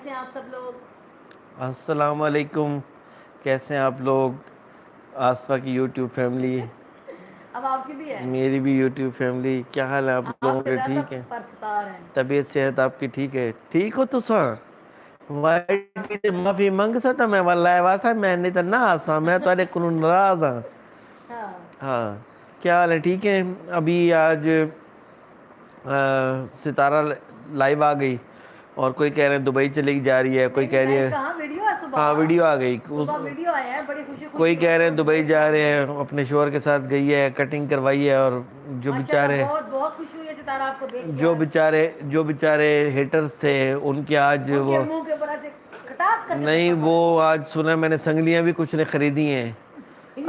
کیسے ہیں آپ سب لوگ؟ السلام علیکم، کیسے ہیں آپ لوگ؟ آصفہ کی یوٹیوب فیملی، اب آپ کی بھی ہے؟ میری بھی یوٹیوب فیملی، کیا حال ہے آپ لوگوں آپ سے کے؟ زیادہ ٹھیک ہے؟ پرستار ہیں۔ طبیعت صحت آپ کی ٹھیک ہے؟ ٹھیک ہو تساں؟ وائٹی تے معافی منگ سکتا میں واللہ واسا میں نہیں تو نہ آسا میں تو آنے کنو نراز ہاں۔ ہاں ہاں کیا حال ہے؟ ٹھیک ہے؟ ابھی آج ستارہ لائیو آ گئی اور کوئی کہہ رہے ہیں دبئی چلی جا رہی ہے، کوئی نہیں کہہ نہیں رہی لائیو ہے کہاں، ویڈیو ہے ہاں صبح ویڈیو آ گئی، صبح ویڈیو آیا ہے، بڑی خوشی کوئی خوشی کہہ رہے ہیں دبئی ویڈیو جا آ رہے گئی ہے۔ ہیں، اپنے شوہر کے ساتھ گئی ہے، کٹنگ کروائی ہے، اور جو ماشاءاللہ بیچارے بہت بہت خوشی ہوئی ہے ستارہ آپ کو دیکھ کے آج۔ جو بیچارے ہیٹرز تھے ان کے آج ان کے وہ منہ کے اوپر ایسے کٹاک کر کے نہیں، تھپڑ پڑ وہ گئے۔ آج سنا میں نے سنگلیاں بھی کچھ نے خریدی ہیں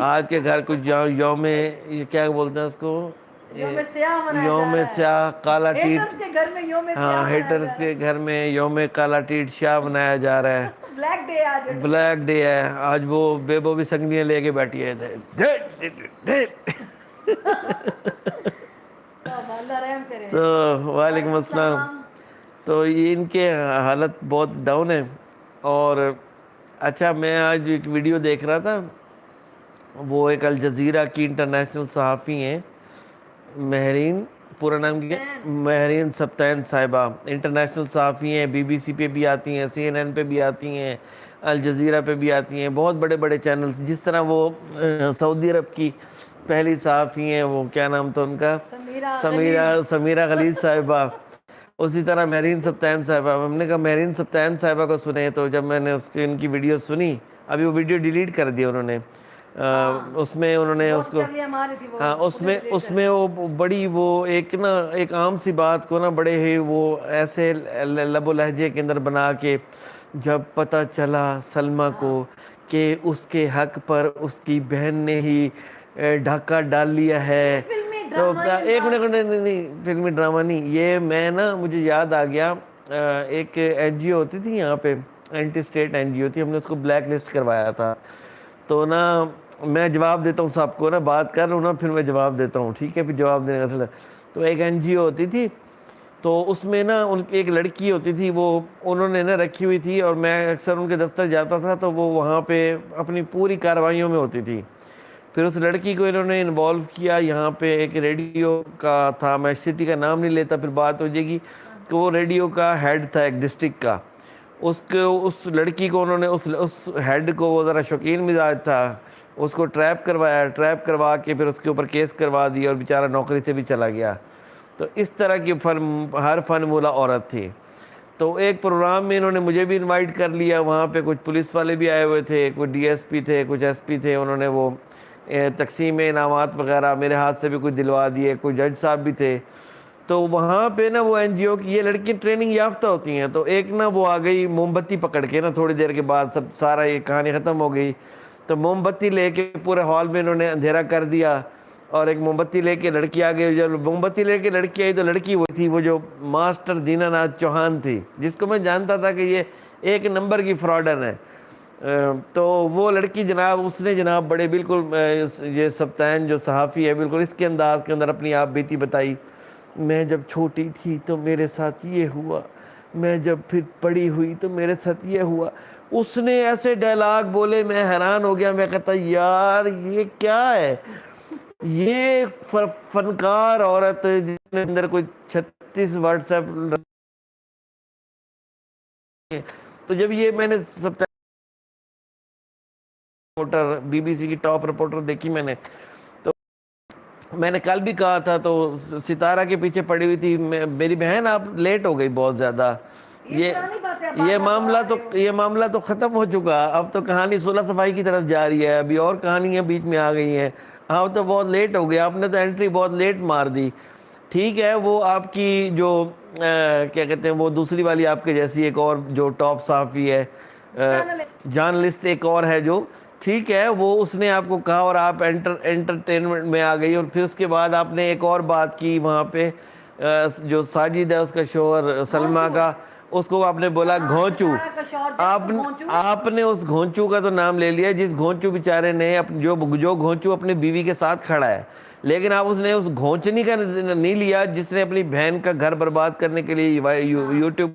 آج کے گھر کچھ یوم یہ کیا بولتے ہیں اس کو، یوم سیاہ منایا یوم جا رہا ہے، سیاہ کالا ٹیٹ، ہیٹرز کے گھر میں یوم ہاں سیاہ منایا ہیٹرز جا رہا کے گھر میں یوم کالا ٹیٹ شاہ منایا جا رہا ہے، ہے، بلیک ڈے آج ہیٹرز کا۔ بلیک ڈے ہے آج۔ وہ بیبو بھی سنگلیاں لے کے بیٹھی ہے اللہ رحم کرے۔ تو وعلیکم وعلیکم السلام۔ السلام۔ تو یہ ان کے حالت بہت ڈاؤن ہے۔ اور اچھا میں آج ایک ویڈیو دیکھ رہا تھا، وہ ایک الجزیرہ کی انٹرنیشنل صحافی ہیں مہرین، پورا نام کیا ہے؟ سبطین۔ مہرین سبطین صاحبہ، انٹرنیشنل صحافی ہیں، بی بی سی پہ بھی آتی ہیں، سی این این پہ بھی آتی ہیں، الجزیرہ پہ بھی آتی ہیں، بہت بڑے بڑے چینلز، جس طرح وہ سعودی عرب کی پہلی صحافی ہیں، وہ کیا نام تھا ان کا، سمیرہ غلیظ۔ سمیرہ غلیظ صاحبہ، اسی طرح مہرین سبطین صاحبہ۔ ہم نے کہا مہرین سبطین صاحبہ کو سنے، تو جب میں نے ان کی ویڈیو سنی، ابھی وہ ویڈیو ڈیلیٹ کر دی انہوں نے، ہاں اس میں انہوں نے اس بہت کو، چلیے ہماری تھی، وہ ہاں خود ہی ڈیلیٹ اس کر میں دی۔ وہ بڑی وہ ایک عام سی بات کو نا بڑے ہی وہ ایسے لب و لہجے کے اندر بنا کے، جب پتہ چلا سلمیٰ ہاں کو کہ اس کے حق پر اس کی بہن نے ہی ڈھاکہ ڈال لیا یہ ہے، فلمی تو ڈرامائی ایک انداز منٹ، سے۔ نہیں فلمی ڈرامہ نہیں، یہ میں نا مجھے یاد آ گیا، ایک این جی او ہوتی تھی یہاں پہ، اینٹی اسٹیٹ این جی او تھی، ہم نے اس کو بلیک لسٹ کروایا تھا، تو نا میں جواب دیتا ہوں سب کو نا، بات کر رہا ہوں نا پھر میں جواب دیتا ہوں، ٹھیک ہے؟ پھر جواب دینے کا، تو ایک این جی او ہوتی تھی، تو اس میں نا ان کی ایک لڑکی ہوتی تھی، وہ انہوں نے نا رکھی ہوئی تھی، اور میں اکثر ان کے دفتر جاتا تھا تو وہ وہاں پہ اپنی پوری کارروائیوں میں ہوتی تھی۔ پھر اس لڑکی کو انہوں نے انوالو کیا، یہاں پہ ایک ریڈیو کا تھا، میں سٹی کا نام نہیں لیتا پھر بات ہو جائے گی، کہ وہ ریڈیو کا ہیڈ تھا ایک ڈسٹرکٹ کا، اس لڑکی کو انہوں نے اس ہیڈ کو، وہ ذرا شوقین مزاج تھا، اس کو ٹریپ کروایا، ٹریپ کروا کے پھر اس کے اوپر کیس کروا دیا، اور بیچارہ نوکری سے بھی چلا گیا۔ تو اس طرح کی ہر فن مولا عورت تھی۔ تو ایک پروگرام میں انہوں نے مجھے بھی انوائٹ کر لیا، وہاں پہ کچھ پولیس والے بھی آئے ہوئے تھے، کچھ ڈی ایس پی تھے، کچھ ایس پی تھے، انہوں نے وہ تقسیم انعامات وغیرہ میرے ہاتھ سے بھی کچھ دلوا دیے، کچھ جج صاحب بھی تھے۔ تو وہاں پہ نا وہ این جی او کی یہ لڑکی ٹریننگ یافتہ ہوتی ہیں، تو ایک نا وہ آ گئی موم بتی پکڑ کے نا، تھوڑی دیر کے بعد سب سارا یہ کہانی ختم ہو گئی، تو موم بتی لے کے پورے ہال میں انہوں نے اندھیرا کر دیا، اور ایک موم بتی لے کے لڑکی آ گئی، جب موم بتی لے کے لڑکی آئی تو لڑکی وہ تھی، وہ جو ماسٹر دینا ناتھ چوہان تھی، جس کو میں جانتا تھا کہ یہ ایک نمبر کی فراڈر ہے۔ تو وہ لڑکی جناب، اس نے جناب بڑے بالکل یہ سبطین جو صحافی ہے، بالکل اس کے انداز کے اندر اپنی آپ بیتی بتائی، میں جب چھوٹی تھی تو میرے ساتھ یہ ہوا، میں جب پھر بڑی ہوئی تو میرے ساتھ یہ ہوا، اس نے ایسے ڈائلاگ بولے، میں حیران ہو گیا، میں کہتا یار یہ کیا ہے؟ یہ فنکار عورت جس کے اندر کوئی 36 واٹس ایپ، تو جب یہ میں نے سب رپورٹر، بی بی سی کی ٹاپ رپورٹر دیکھی میں نے، تو میں نے کل بھی کہا تھا، تو ستارہ کے پیچھے پڑی ہوئی تھی میری بہن، آپ لیٹ ہو گئی بہت زیادہ، یہ یہ پرانی بات ہے، آپ بار بار دوہرا رہے ہو۔ یہ معاملہ تو ختم ہو چکا، اب تو کہانی صلح صفائی کی طرف جا رہی ہے، ابھی اور کہانیاں بیچ میں آ گئی ہیں، آپ تو بہت لیٹ ہو گئے، آپ نے تو انٹری بہت لیٹ مار دی۔ ٹھیک ہے، وہ آپ کی جو کیا کہتے ہیں، وہ دوسری والی آپ کے جیسی ایک اور جو ٹاپ صحافی ہے، جرنلسٹ۔ جرنلسٹ ایک اور ہے جو، ٹھیک ہے، وہ اس نے آپ کو کہا اور آپ انٹرٹینمنٹ میں آ گئی، اور پھر اس کے بعد آپ نے ایک اور بات کی وہاں پہ، جو ساجد ہے اس کا شوہر سلمیٰ گھونچو۔ کا، اس کو آپ نے بولا ہاں گھونچو، ستارہ کا شوہر جو ہے اس کو گھونچو۔ آپ نے اس گھونچو کا تو نام لے لیا، جس گھونچو بیچارے نے جو گھونچو اپنی بیوی کے ساتھ کھڑا ہے، لیکن آپ اس نے اس گھونچنی کا نہیں لیا جس نے اپنی بہن کا گھر برباد کرنے کے لیے یوٹیوب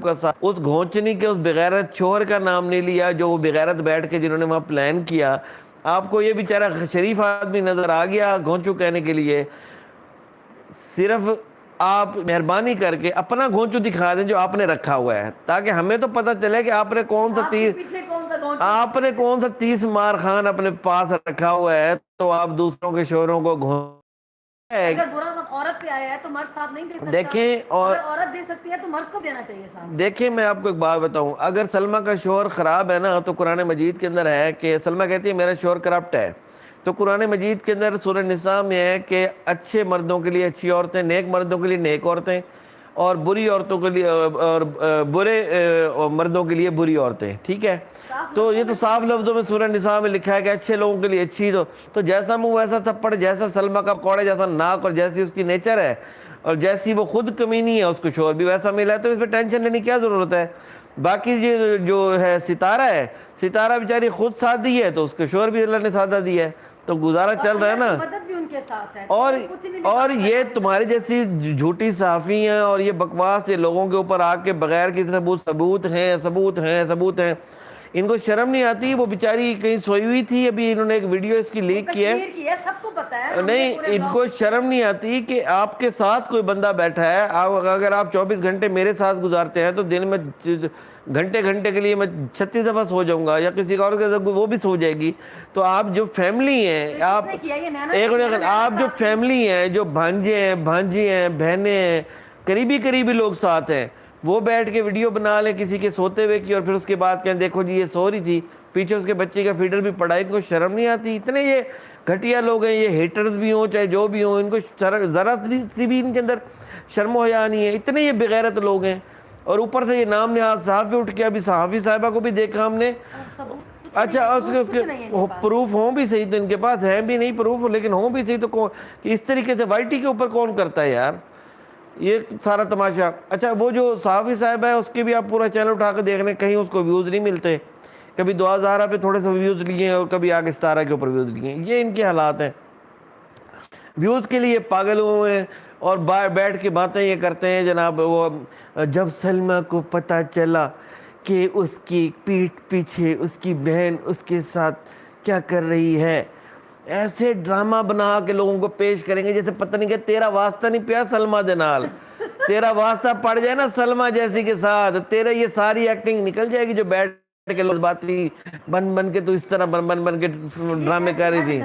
کا ساتھ, اس گھونچنی کے اس بغیرت شوہر کا نام نہیں لیا جو وہ بغیرت بیٹھ کے جنہوں نے وہاں پلان کیا. آپ کو یہ بیچارہ شریف آدمی نظر آ گیا گھونچو کہنے کے لیے. صرف آپ مہربانی کر کے اپنا گھونچو دکھا دیں جو آپ نے رکھا ہوا ہے, تاکہ ہمیں تو پتہ چلے کہ آپ نے کون سا 30 مار خان اپنے پاس رکھا ہوا ہے, تو آپ دوسروں کے شوہروں کو اگر برا وقت عورت پہ آیا ہے تو مرد ساتھ نہیں دے سکتا. دیکھیں, اور اگر عورت دے سکتی ہے تو مرد کو دینا چاہیے ساتھ. دیکھیں میں آپ کو ایک بات بتاؤں, اگر سلمہ کا شوہر خراب ہے نا تو قرآن مجید کے اندر ہے کہ سلمہ کہتی ہے میرا شوہر کرپٹ ہے, تو قرآن مجید کے اندر سورہ نساء میں ہے کہ اچھے مردوں کے لیے اچھی عورتیں, نیک مردوں کے لیے نیک عورتیں, اور بری عورتوں کے لیے اور برے مردوں کے لیے بری عورتیں. ٹھیک ہے, تو یہ تو صاف لفظوں میں سورہ نساء میں لکھا ہے کہ اچھے لوگوں کے لیے اچھی, تو جیسا منہ ویسا تھپڑ, جیسا سلمہ کا کوڑے جیسا ناک اور جیسی اس کی نیچر ہے اور جیسی وہ خود کمینی ہے اس کو شوہر بھی ویسا ملا ہے, تو اس پہ ٹینشن لینے کی کیا ضرورت ہے. باقی یہ جو ہے ستارہ ہے, ستارہ بیچاری خود سادی ہے تو اس کے شوہر بھی اللہ نے سادہ دیا ہے, تو گزارا چل رہا ہے نا. مدد بھی ان کے ساتھ ہے. اور یہ تمہاری جیسی جھوٹی صحافی ہیں اور یہ بکواس یہ لوگوں کے اوپر آ کے بغیر کسی ثبوت ہیں, ان کو شرم نہیں آتی. وہ بیچاری کہیں سوئی ہوئی تھی, ابھی انہوں نے ایک ویڈیو اس کی لیک کی ہے, سب کو پتا ہے. نہیں ان کو شرم نہیں آتی کہ آپ کے ساتھ کوئی بندہ بیٹھا ہے, اگر آپ 24 گھنٹے میرے ساتھ گزارتے ہیں تو دن میں گھنٹے کے لیے میں 36 دفعہ سو جاؤں گا, یا کسی اور کے وہ بھی سو جائے گی. تو آپ جو فیملی ہیں, آپ جو فیملی ہیں, جو بھانجے ہیں, بھانجی ہیں, بہنیں ہیں, قریبی لوگ ساتھ ہیں, وہ بیٹھ کے ویڈیو بنا لیں کسی کے سوتے ہوئے کی, اور پھر اس کے بعد کہیں دیکھو جی یہ سو رہی تھی, پیچھے اس کے بچے کا فیڈر بھی پڑا. ان کو شرم نہیں آتی. اتنے یہ گھٹیا لوگ ہیں, یہ ہیٹرز بھی ہوں چاہے جو بھی ہوں, ان کو ذرا سی بھی ان کے اندر شرم و حیا نہیں ہے. اتنے یہ بغیرت لوگ ہیں, اور اوپر سے یہ نام نہاد صحافی اٹھ کے, ابھی صحافی صاحبہ کو بھی دیکھا ہم نے. اچھا اس کے پروف ہوں بھی صحیح, تو ان کے پاس ہے بھی نہیں پروف, لیکن ہوں بھی صحیح تو کون کہ اس طریقے سے وائی ٹی کے اوپر کون کرتا ہے یار یہ سارا تماشا. اچھا وہ جو صحافی صاحب ہے اس کے بھی آپ پورا چینل اٹھا کے دیکھ لیں, کہیں اس کو ویوز نہیں ملتے. کبھی دعا زہرا پہ تھوڑے سے ویوز لیے ہیں اور کبھی آگے ستارہ کے اوپر ویوز لیے ہیں. یہ ان کے حالات ہیں, ویوز کے لیے پاگل ہوئے ہیں, اور بیٹھ کے باتیں یہ کرتے ہیں جناب. وہ جب سلمہ کو پتہ چلا کہ اس کی پیٹھ پیچھے اس کی بہن اس کے ساتھ کیا کر رہی ہے, ایسے ڈرامہ بنا کے لوگوں کو پیش کریں گے جیسے پتہ نہیں کہ تیرا واسطہ نہیں پیا سلمہ دے نال, تیرا واسطہ پڑ جائے نا سلمہ جیسی کے ساتھ, تیرے یہ ساری ایکٹنگ نکل جائے گی جو بیٹھ کے لوگ باتی بن کے تو اس طرح بن کے ڈرامے کر رہی تھی.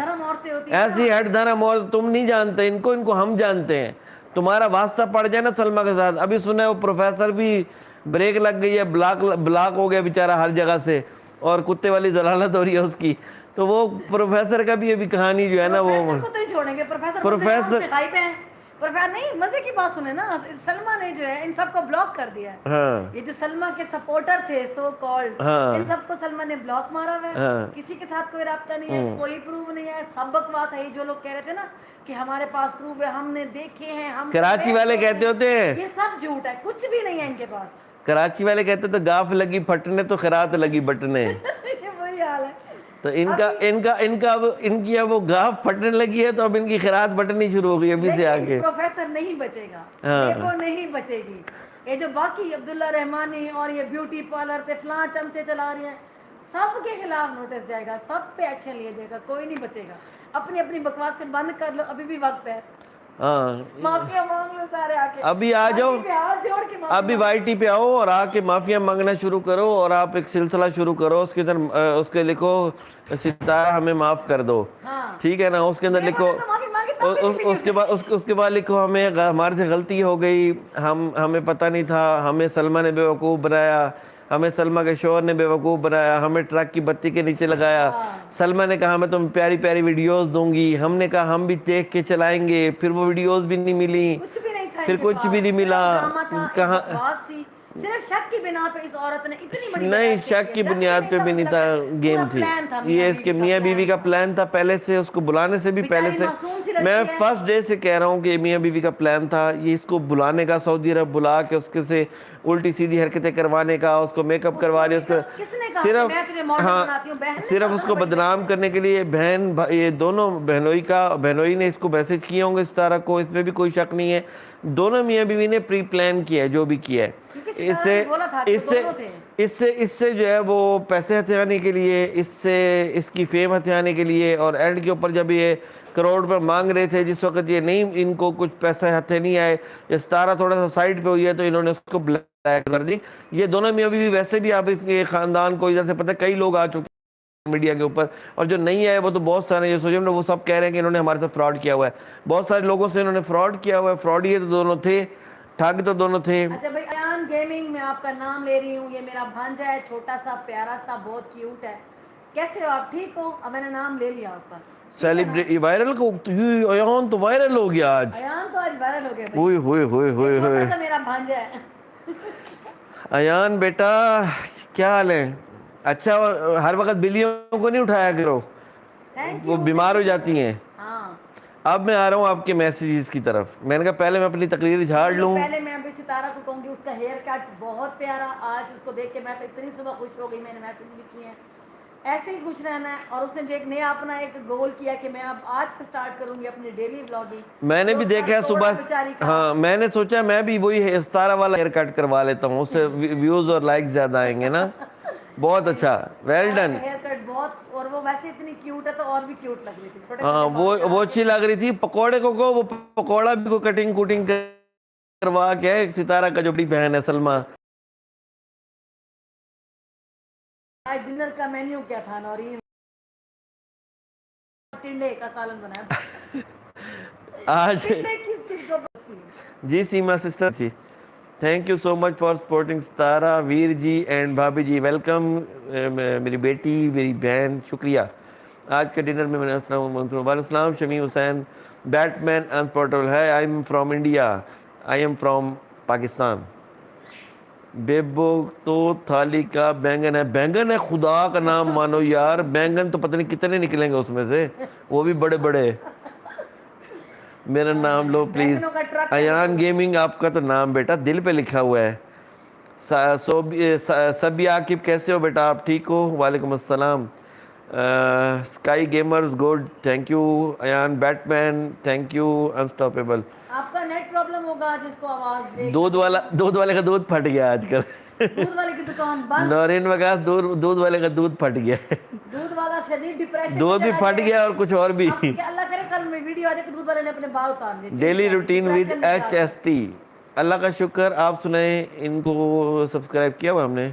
ایسی ہٹ دھرم اور تم نہیں جانتے ان کو ہم جانتے ہیں. تمہارا واسطہ پڑ جائے نا سلمہ کے ساتھ. ابھی سنا ہے وہ پروفیسر بھی بریک لگ گئی ہے, بلاک ہو گیا بیچارہ ہر جگہ سے, اور کتے والی ضلالت ہو رہی ہے اس کی. تو وہ پروفیسر کا بھی ابھی کہانی جو ہے نا وہ پروفیسر نہیں, مزے کی بات سنیں نا, سلمہ نے جو ہے ان سب کو بلاک کر دیا ہے. یہ جو سلمہ کے سپورٹر تھے سو کالڈ, ان سب کو سلمہ نے بلاک مارا ہوا ہے. کسی کے ساتھ کوئی رابطہ نہیں ہے, کوئی پروف نہیں ہے. سب بکواس ہے. جو لوگ کہہ رہے تھے نا کہ ہمارے پاس پروف ہے, ہم نے دیکھے ہیں, ہم کراچی والے کہتے ہوتے ہیں, یہ سب جھوٹ ہے, کچھ بھی نہیں ہے ان کے پاس. کراچی والے کہتے تو گاف لگی پھٹنے تو خیرات لگی بٹنے. وہی حال ہے. تو ان کی اب وہ گاف پھٹنے لگی ہے, تو اب ان کی خیرات بٹنی شروع ہو گئی ابھی سے آگے. پروفیسر نہیں بچے گا, وہ نہیں بچے گی. یہ جو باقی عبداللہ رحمانی اور یہ بیوٹی پارلر تے فلاں چمچے چلا رہی ہیں, سب کے خلاف نوٹس جائے گا, سب پہ ایکشن لیا جائے گا, کوئی نہیں بچے گا. اپنی بکواس سے بند کر لو, ابھی بھی وقت ہے. معافیا مانگ لو سارے آ کے, ابھی آ جاؤ, ابھی وائی ٹی پہ آؤ اور آ کے معافیا مانگنا شروع کرو, اور آپ ایک سلسلہ شروع کرو. اس کے اندر اس کے لکھو ستارہ ہمیں معاف کر دو, ٹھیک ہے نا. اس کے اندر لکھو, اس کے بعد لکھو ہمیں ہمارے سے غلطی ہو گئی, ہمیں پتہ نہیں تھا, ہمیں سلمہ نے بے وقوف بنایا, ہمیں سلمہ کے شوہر نے بے وقوف بنایا, ہمیں ٹرک کی بتی کے نیچے لگایا, سلمہ نے کہا میں تم پیاری پیاری ویڈیوز دوں گی, ہم نے کہا ہم بھی دیکھ کے چلائیں گے, پھر وہ ویڈیوز بھی نہیں ملی, پھر کچھ بھی نہیں ملا. کہاں صرف شک کی بنا پہ اس عورت نے اتنی بڑی, نہیں شک کی بنیاد پہ بھی نہیں تھا, گیم تھی یہ, اس کے میاں بیوی کا پلان تھا پہلے سے, اس کو بلانے سے بھی پہلے سے. میں فرسٹ ڈے سے کہہ رہا ہوں کہ میاں بیوی کا پلان تھا یہ, اس کو بلانے کا, سعودی عرب بلا کے اس کے سے الٹی سیدھی حرکتیں کروانے کا، اس کو میک اپ کروا رہی ہے، اس کو کس نے کہا کہ میں تجھے ماڈل بناتی ہوں؟ بہن نے صرف کہا اس نا کو بڑی بدنام کرنے کے لیے یہ دونوں بہنوئی نے اس کو میسج کیے ہوں گے ستارہ کو، اس میں بھی کوئی شک نہیں ہے. دونوں میاں بیوی نے پری پلان کیا ہے جو بھی کیا ہے. کیونکہ ستارہ نے بولا تھا کہ دونوں تھے. اس سے جو ہے وہ پیسے ہتھیانے کے لیے، اس کی فیم ہتھیانے کے لیے، اور اینڈ کے اوپر جب یہ کروڑ پر مانگ رہے تھے، جس وقت یہ نہیں ان کو کچھ پیسے ہتھے نہیں آئے، یہ ستارہ تھوڑا سا سائڈ پہ ہوئی ہے تو انہوں نے اس کو بلیک کر دی. یہ دونوں میاں بیوی ویسے بھی آپ اس کے خاندان کو ادھر سے پتہ، کئی لوگ آ چکے ہیں میڈیا کے اوپر، اور جو نہیں آئے وہ تو بہت سارے جو سوچے وہ سب کہہ رہے ہیں کہ انہوں نے ہمارے ساتھ فراڈ کیا ہوا ہے. بہت سارے لوگوں سے انہوں نے فراڈ کیا ہوا ہے. فراڈ یہ تو دونوں تھے، ٹھگ تو دونوں تھے. اچھا بھائی، ایان گیمنگ میں آپ کا نام لے رہی ہوں. یہ میرا بھانجا ہے، چھوٹا سا پیارا سا، بہت کیوٹ ہے. کیسے ہو آپ؟ ٹھیک ہو؟ اب میں نے نام لے لیا آپ کا. سیلیبریٹ وائرل کو ایان تو وائرل ہو گیا آج. ایان تو آج وائرل ہو گیا بھائی. ہوئے ہوئے ہوئے ہوئے ہوئے. چھوٹا سا میرا بھانجا ہے. ایان بیٹا کیا حال ہے؟ اچھا ہر وقت بلیوں کو نہیں اٹھایا کرو، وہ بیمار ہو جاتی ہیں. اب میں آ رہا ہوں آپ کے میسیجز کی طرف. میں نے کہا پہلے میں اپنی تقریر جھاڑ لوں. پہلے میں ابھی ستارہ کو کہوں گی اس کا ہیئر کٹ بہت پیارا. آج اس کو دیکھ کے میں تو اتنی صبح خوش ہو گئی، میں نے میسیج بھی کیے ہیں. ایسے ہی خوش رہنا ہے. اور اس نے جو ایک نیا اپنا ایک گول کیا کہ میں اب آج سے سٹارٹ کروں گی اپنی ڈیلی ولاگنگ. میں نے بھی دیکھا صبح، ہاں میں نے سوچا میں بھی وہی ستارہ والا ہیئر کٹ کروا لیتا ہوں، اس سے ویوز اور لائک زیادہ آئیں گے نا. بہت اچھا، ویل ڈن. ہیئر کٹ بہت، اور وہ ویسے اتنی کیوٹ ہے تو اور بھی کیوٹ لگ رہی تھی. ہاں وہ اچھی لگ رہی تھی. پکوڑے کو وہ پکوڑا بھی کو کٹنگ کوٹنگ کروا کے. ستارہ کا جو بڑی بہن ہے سلمہ. آج ڈنر کا مینیو کیا تھا؟ نورین ٹنڈے کا سالن بنایا تھا آج. جی سیما سسٹر تھی. Thank you so much for supporting ستارہ. ویر جی اینڈ بھابھی جی ویلکم. میری بیٹی، میری بہن، شکریہ. آج کے ڈنر میں نے السلام علیکم. شمیم حسین بیٹ مین انسپورٹیبل ہے. I am from India. I am from Pakistan. Bebo تو تھالی کا بینگن ہے. بینگن ہے؟ خدا کا نام مانو یار، بینگن تو پتہ نہیں کتنے نکلیں گے اس میں سے، وہ بھی بڑے بڑے. میرا نام لو پلیز. ایان گیمنگ آپ کا تو نام بیٹا دل پہ لکھا ہوا ہے. سبی عاقب کیسے ہو بیٹا؟ آپ ٹھیک ہو؟ وعلیکم السلام. Sky gamers good, thank you. Ian batman thank you. Unstoppable. آپ کا نیٹ پرابلم ہوگا جس کو آواز دودھ والے کا دودھ پھٹ گیا آج کل. دودھ والے کی دکان بند. نورین وگاس دودھ والے کا دودھ پھٹ گیا. دودھ والا شدید ڈپریشن، دودھ بھی پھٹ گیا اور کچھ اور بھی. اللہ کرے کل میں ویڈیو آ جائے کہ دودھ والے نے اپنے بال اتار لیے. Daily routine with HST. اللہ کا شکر. آپ سنائیں. ان کو سبسکرائب کیا ہوا ہم نے؟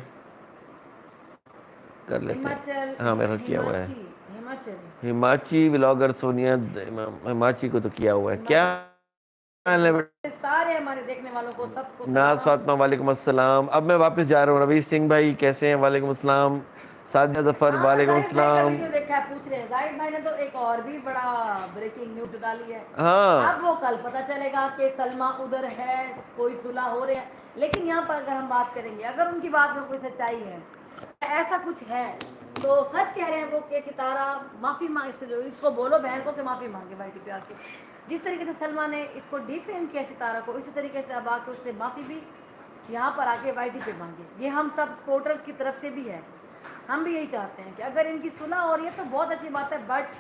کر لیتے ہیں. ہاں میرا کیا ہوا ہے. ہماچی ولاگر سونیا ہماچی کو تو کیا ہوا ہے. کیا سارے ہمارے دیکھنے والوں کو سب کو ناز فاطمہ وعلیکم السلام. اب میں واپس جا رہا ہوں. رویش سنگھ بھائی کیسے ہیں؟ وعلیکم السلام. سعدیہ ظفر وعلیکم السلام. دیکھا پوچھ رہے ہیں زاہد بھائی نے تو ایک اور بھی بڑا بریکنگ نیوز ڈالی ہے. ہاں اب وہ کل پتہ چلے گا کہ سلمہ ادھر ہے، کوئی صلح ہو رہے ہیں. لیکن یہاں پر اگر ہم بات کریں گے، اگر ان کی بات میں کوئی سچائی ہے، ایسا کچھ ہے تو سچ کہہ رہے ہیں وہ کہ ستارہ معافی اس کو بولو بہن کو کہ معافی مانگے وائی ٹی پہ آ کے. جس طریقے سے سلمہ نے اس کو ڈیفیم کیا ستارہ کو، اسی طریقے سے اب آ کے اس سے معافی بھی یہاں پر آ کے وائی ٹی پہ مانگے. یہ ہم سب سپورٹرز کی طرف سے بھی ہے. ہم بھی یہی چاہتے ہیں کہ اگر ان کی صلح ہو رہی ہے تو بہت اچھی بات ہے، بٹ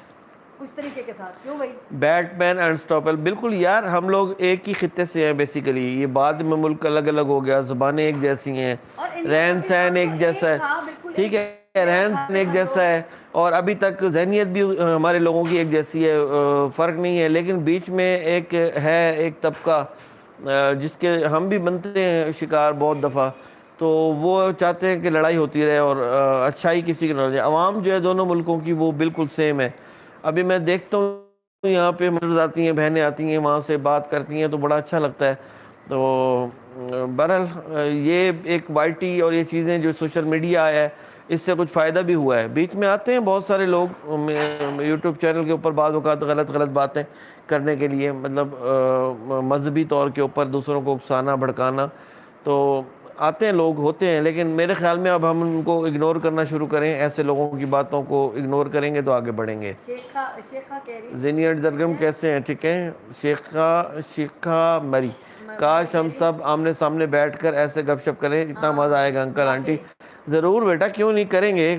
کچھ طریقے کے ساتھ. کیوں بھائی؟ بیٹ مین انسٹاپل. بالکل یار، ہم لوگ ایک ہی خطے سے ہیں بیسیکلی. یہ بعد میں ملک الگ الگ ہو گیا، زبانیں ایک جیسی ہیں، رہن سہن ایک جیسا ہے. ٹھیک ہے، رہن سہن ایک جیسا ہے، اور ابھی تک ذہنیت بھی ہمارے لوگوں کی ایک جیسی ہے، فرق نہیں ہے. لیکن بیچ میں ایک ہے، ایک طبقہ جس کے ہم بھی بنتے ہیں شکار بہت دفعہ. تو وہ چاہتے ہیں کہ لڑائی ہوتی رہے اور اچھائی کسی کی نہ جائے. عوام جو ہے دونوں ملکوں کی وہ بالکل سیم ہے. ابھی میں دیکھتا ہوں یہاں پہ مرد آتی ہیں، بہنیں آتی ہیں، وہاں سے بات کرتی ہیں تو بڑا اچھا لگتا ہے. تو بہرحال یہ ایک وائی ٹی اور یہ چیزیں جو سوشل میڈیا آیا ہے، اس سے کچھ فائدہ بھی ہوا ہے. بیچ میں آتے ہیں بہت سارے لوگ یوٹیوب چینل کے اوپر بعض اوقات غلط باتیں کرنے کے لیے، مطلب مذہبی طور کے اوپر دوسروں کو اکسانا بھڑکانا. تو آتے ہیں لوگ، ہوتے ہیں. لیکن میرے خیال میں اب ہم ان کو اگنور کرنا شروع کریں. ایسے لوگوں کی باتوں کو اگنور کریں گے تو آگے بڑھیں گے. زینیٹ زرگم کیسے ہیں؟ ٹھیک ہیں. شیخہ مری کاش ہم سب آمنے سامنے بیٹھ کر ایسے گپ شپ کریں, اتنا مزہ آئے گا انکل آنٹی. ضرور بیٹا, کیوں نہیں کریں گے.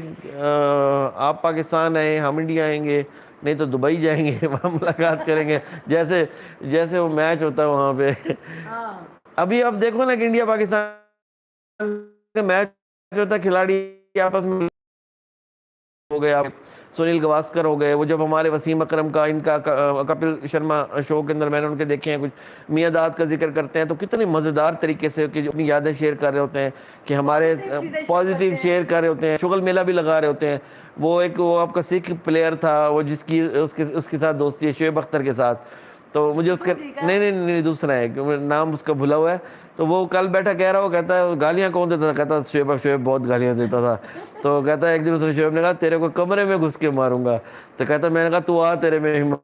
آپ پاکستان آئیں, ہم انڈیا آئیں گے, نہیں تو دبئی جائیں گے, وہاں ملاقات کریں گے, جیسے وہ میچ ہوتا ہے وہاں پہ. ابھی آپ دیکھو نا کہ انڈیا پاکستان کا میچ ہوتا ہے, کھلاڑی آپس میں ہو گیا, سنیل گواسکر ہو گئے, وہ جب ہمارے وسیم اکرم کا, ان کا کپل شرما شو کے اندر میں نے ان کے دیکھے ہیں, کچھ میاں داد کا ذکر کرتے ہیں, تو کتنی مزیدار طریقے سے کہ اپنی یادیں شیئر کر رہے ہوتے ہیں, کہ ہمارے پازیٹیو شیئر کر رہے ہوتے ہیں, شغل میلہ بھی لگا رہے ہوتے ہیں. وہ آپ کا سکھ پلیئر تھا, وہ جس کی اس کے ساتھ دوستی ہے, شعیب اختر کے ساتھ, تو مجھے اس کا نہیں دوسرا ہے, نام اس کا بھلا ہوا ہے. تو وہ کل بیٹھا کہہ رہا, وہ کہتا ہے گالیاں کون دیتا تھا, کہتا شعیب بہت گالیاں دیتا تھا. تو کہتا ہے ایک دن اس نے شعیب نے کہا تیرے کو کمرے میں گھس کے ماروں گا. تو کہتا میں نے کہا تو آ, تیرے میں ہمت.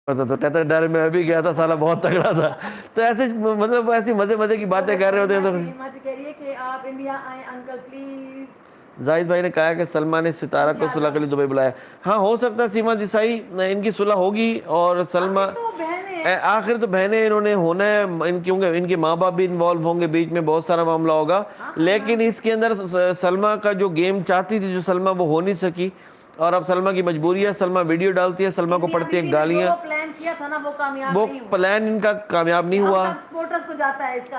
تو کہتا ہے ڈر میں ابھی گیا تھا, سالا بہت تگڑا تھا. تو ایسے مطلب ایسی مزے کی باتیں کر رہے ہوتے ہیں. تو کہہ رہی ہے کہ آپ انڈیا آئیں انکل پلیز. زاہد بھائی نے کہا کہ سلمہ نے ستارہ کو صلح کے لیے دبئی بلایا. ہاں ہو سکتا ہے سیما دیسائی ان کی صلح ہوگی, اور سلمہ آخر تو بہنیں انہوں نے ہونا ہے, کیونکہ ان کے ماں باپ بھی انوالو ہوں گے, بیچ میں بہت سارا معاملہ ہوگا. لیکن اس کے اندر سلمہ کا جو گیم چاہتی تھی, جو سلمہ وہ ہو نہیں سکی, اور اب سلمہ کی مجبوری ہے. سلمہ ویڈیو ڈالتی ہے, سلمہ کو پڑتی ہے گالیاں. وہ پلان کیا تھا نا, وہ پلان ان کا کامیاب نہیں ہوا.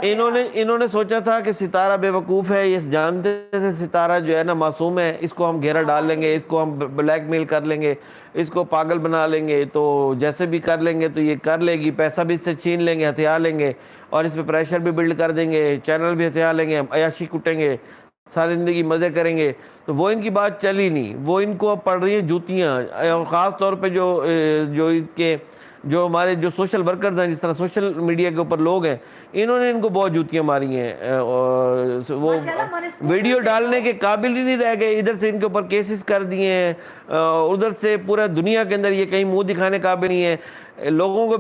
انہوں نے سوچا تھا کہ ستارہ بے وقوف ہے, یہ جانتے تھے ستارہ جو ہے نا معصوم ہے, اس کو ہم گھیرا ڈال لیں گے, اس کو ہم بلیک میل کر لیں گے, اس کو پاگل بنا لیں گے, تو جیسے بھی کر لیں گے تو یہ کر لے گی, پیسہ بھی اس سے چھین لیں گے, ہتھیار لیں گے, اور اس پہ پریشر بھی بلڈ کر دیں گے, چینل بھی ہتھیار لیں گے, عیاشی کٹیں گے, ساری زندگی مزے کریں گے. تو وہ ان کی بات چلی نہیں, وہ ان کو اب پڑ رہی ہیں جوتیاں. اور خاص طور پہ جو ہمارے جو سوشل ورکرز ہیں, جس طرح سوشل میڈیا کے اوپر لوگ ہیں, انہوں نے ان کو بہت جوتیاں ماری ہیں. وہ ویڈیو ڈالنے کے قابل ہی نہیں رہ گئے, ادھر سے ان کے اوپر کیسز کر دیے ہیں, ادھر سے پورا دنیا کے اندر یہ کہیں منہ دکھانے قابل نہیں ہے, لوگوں کو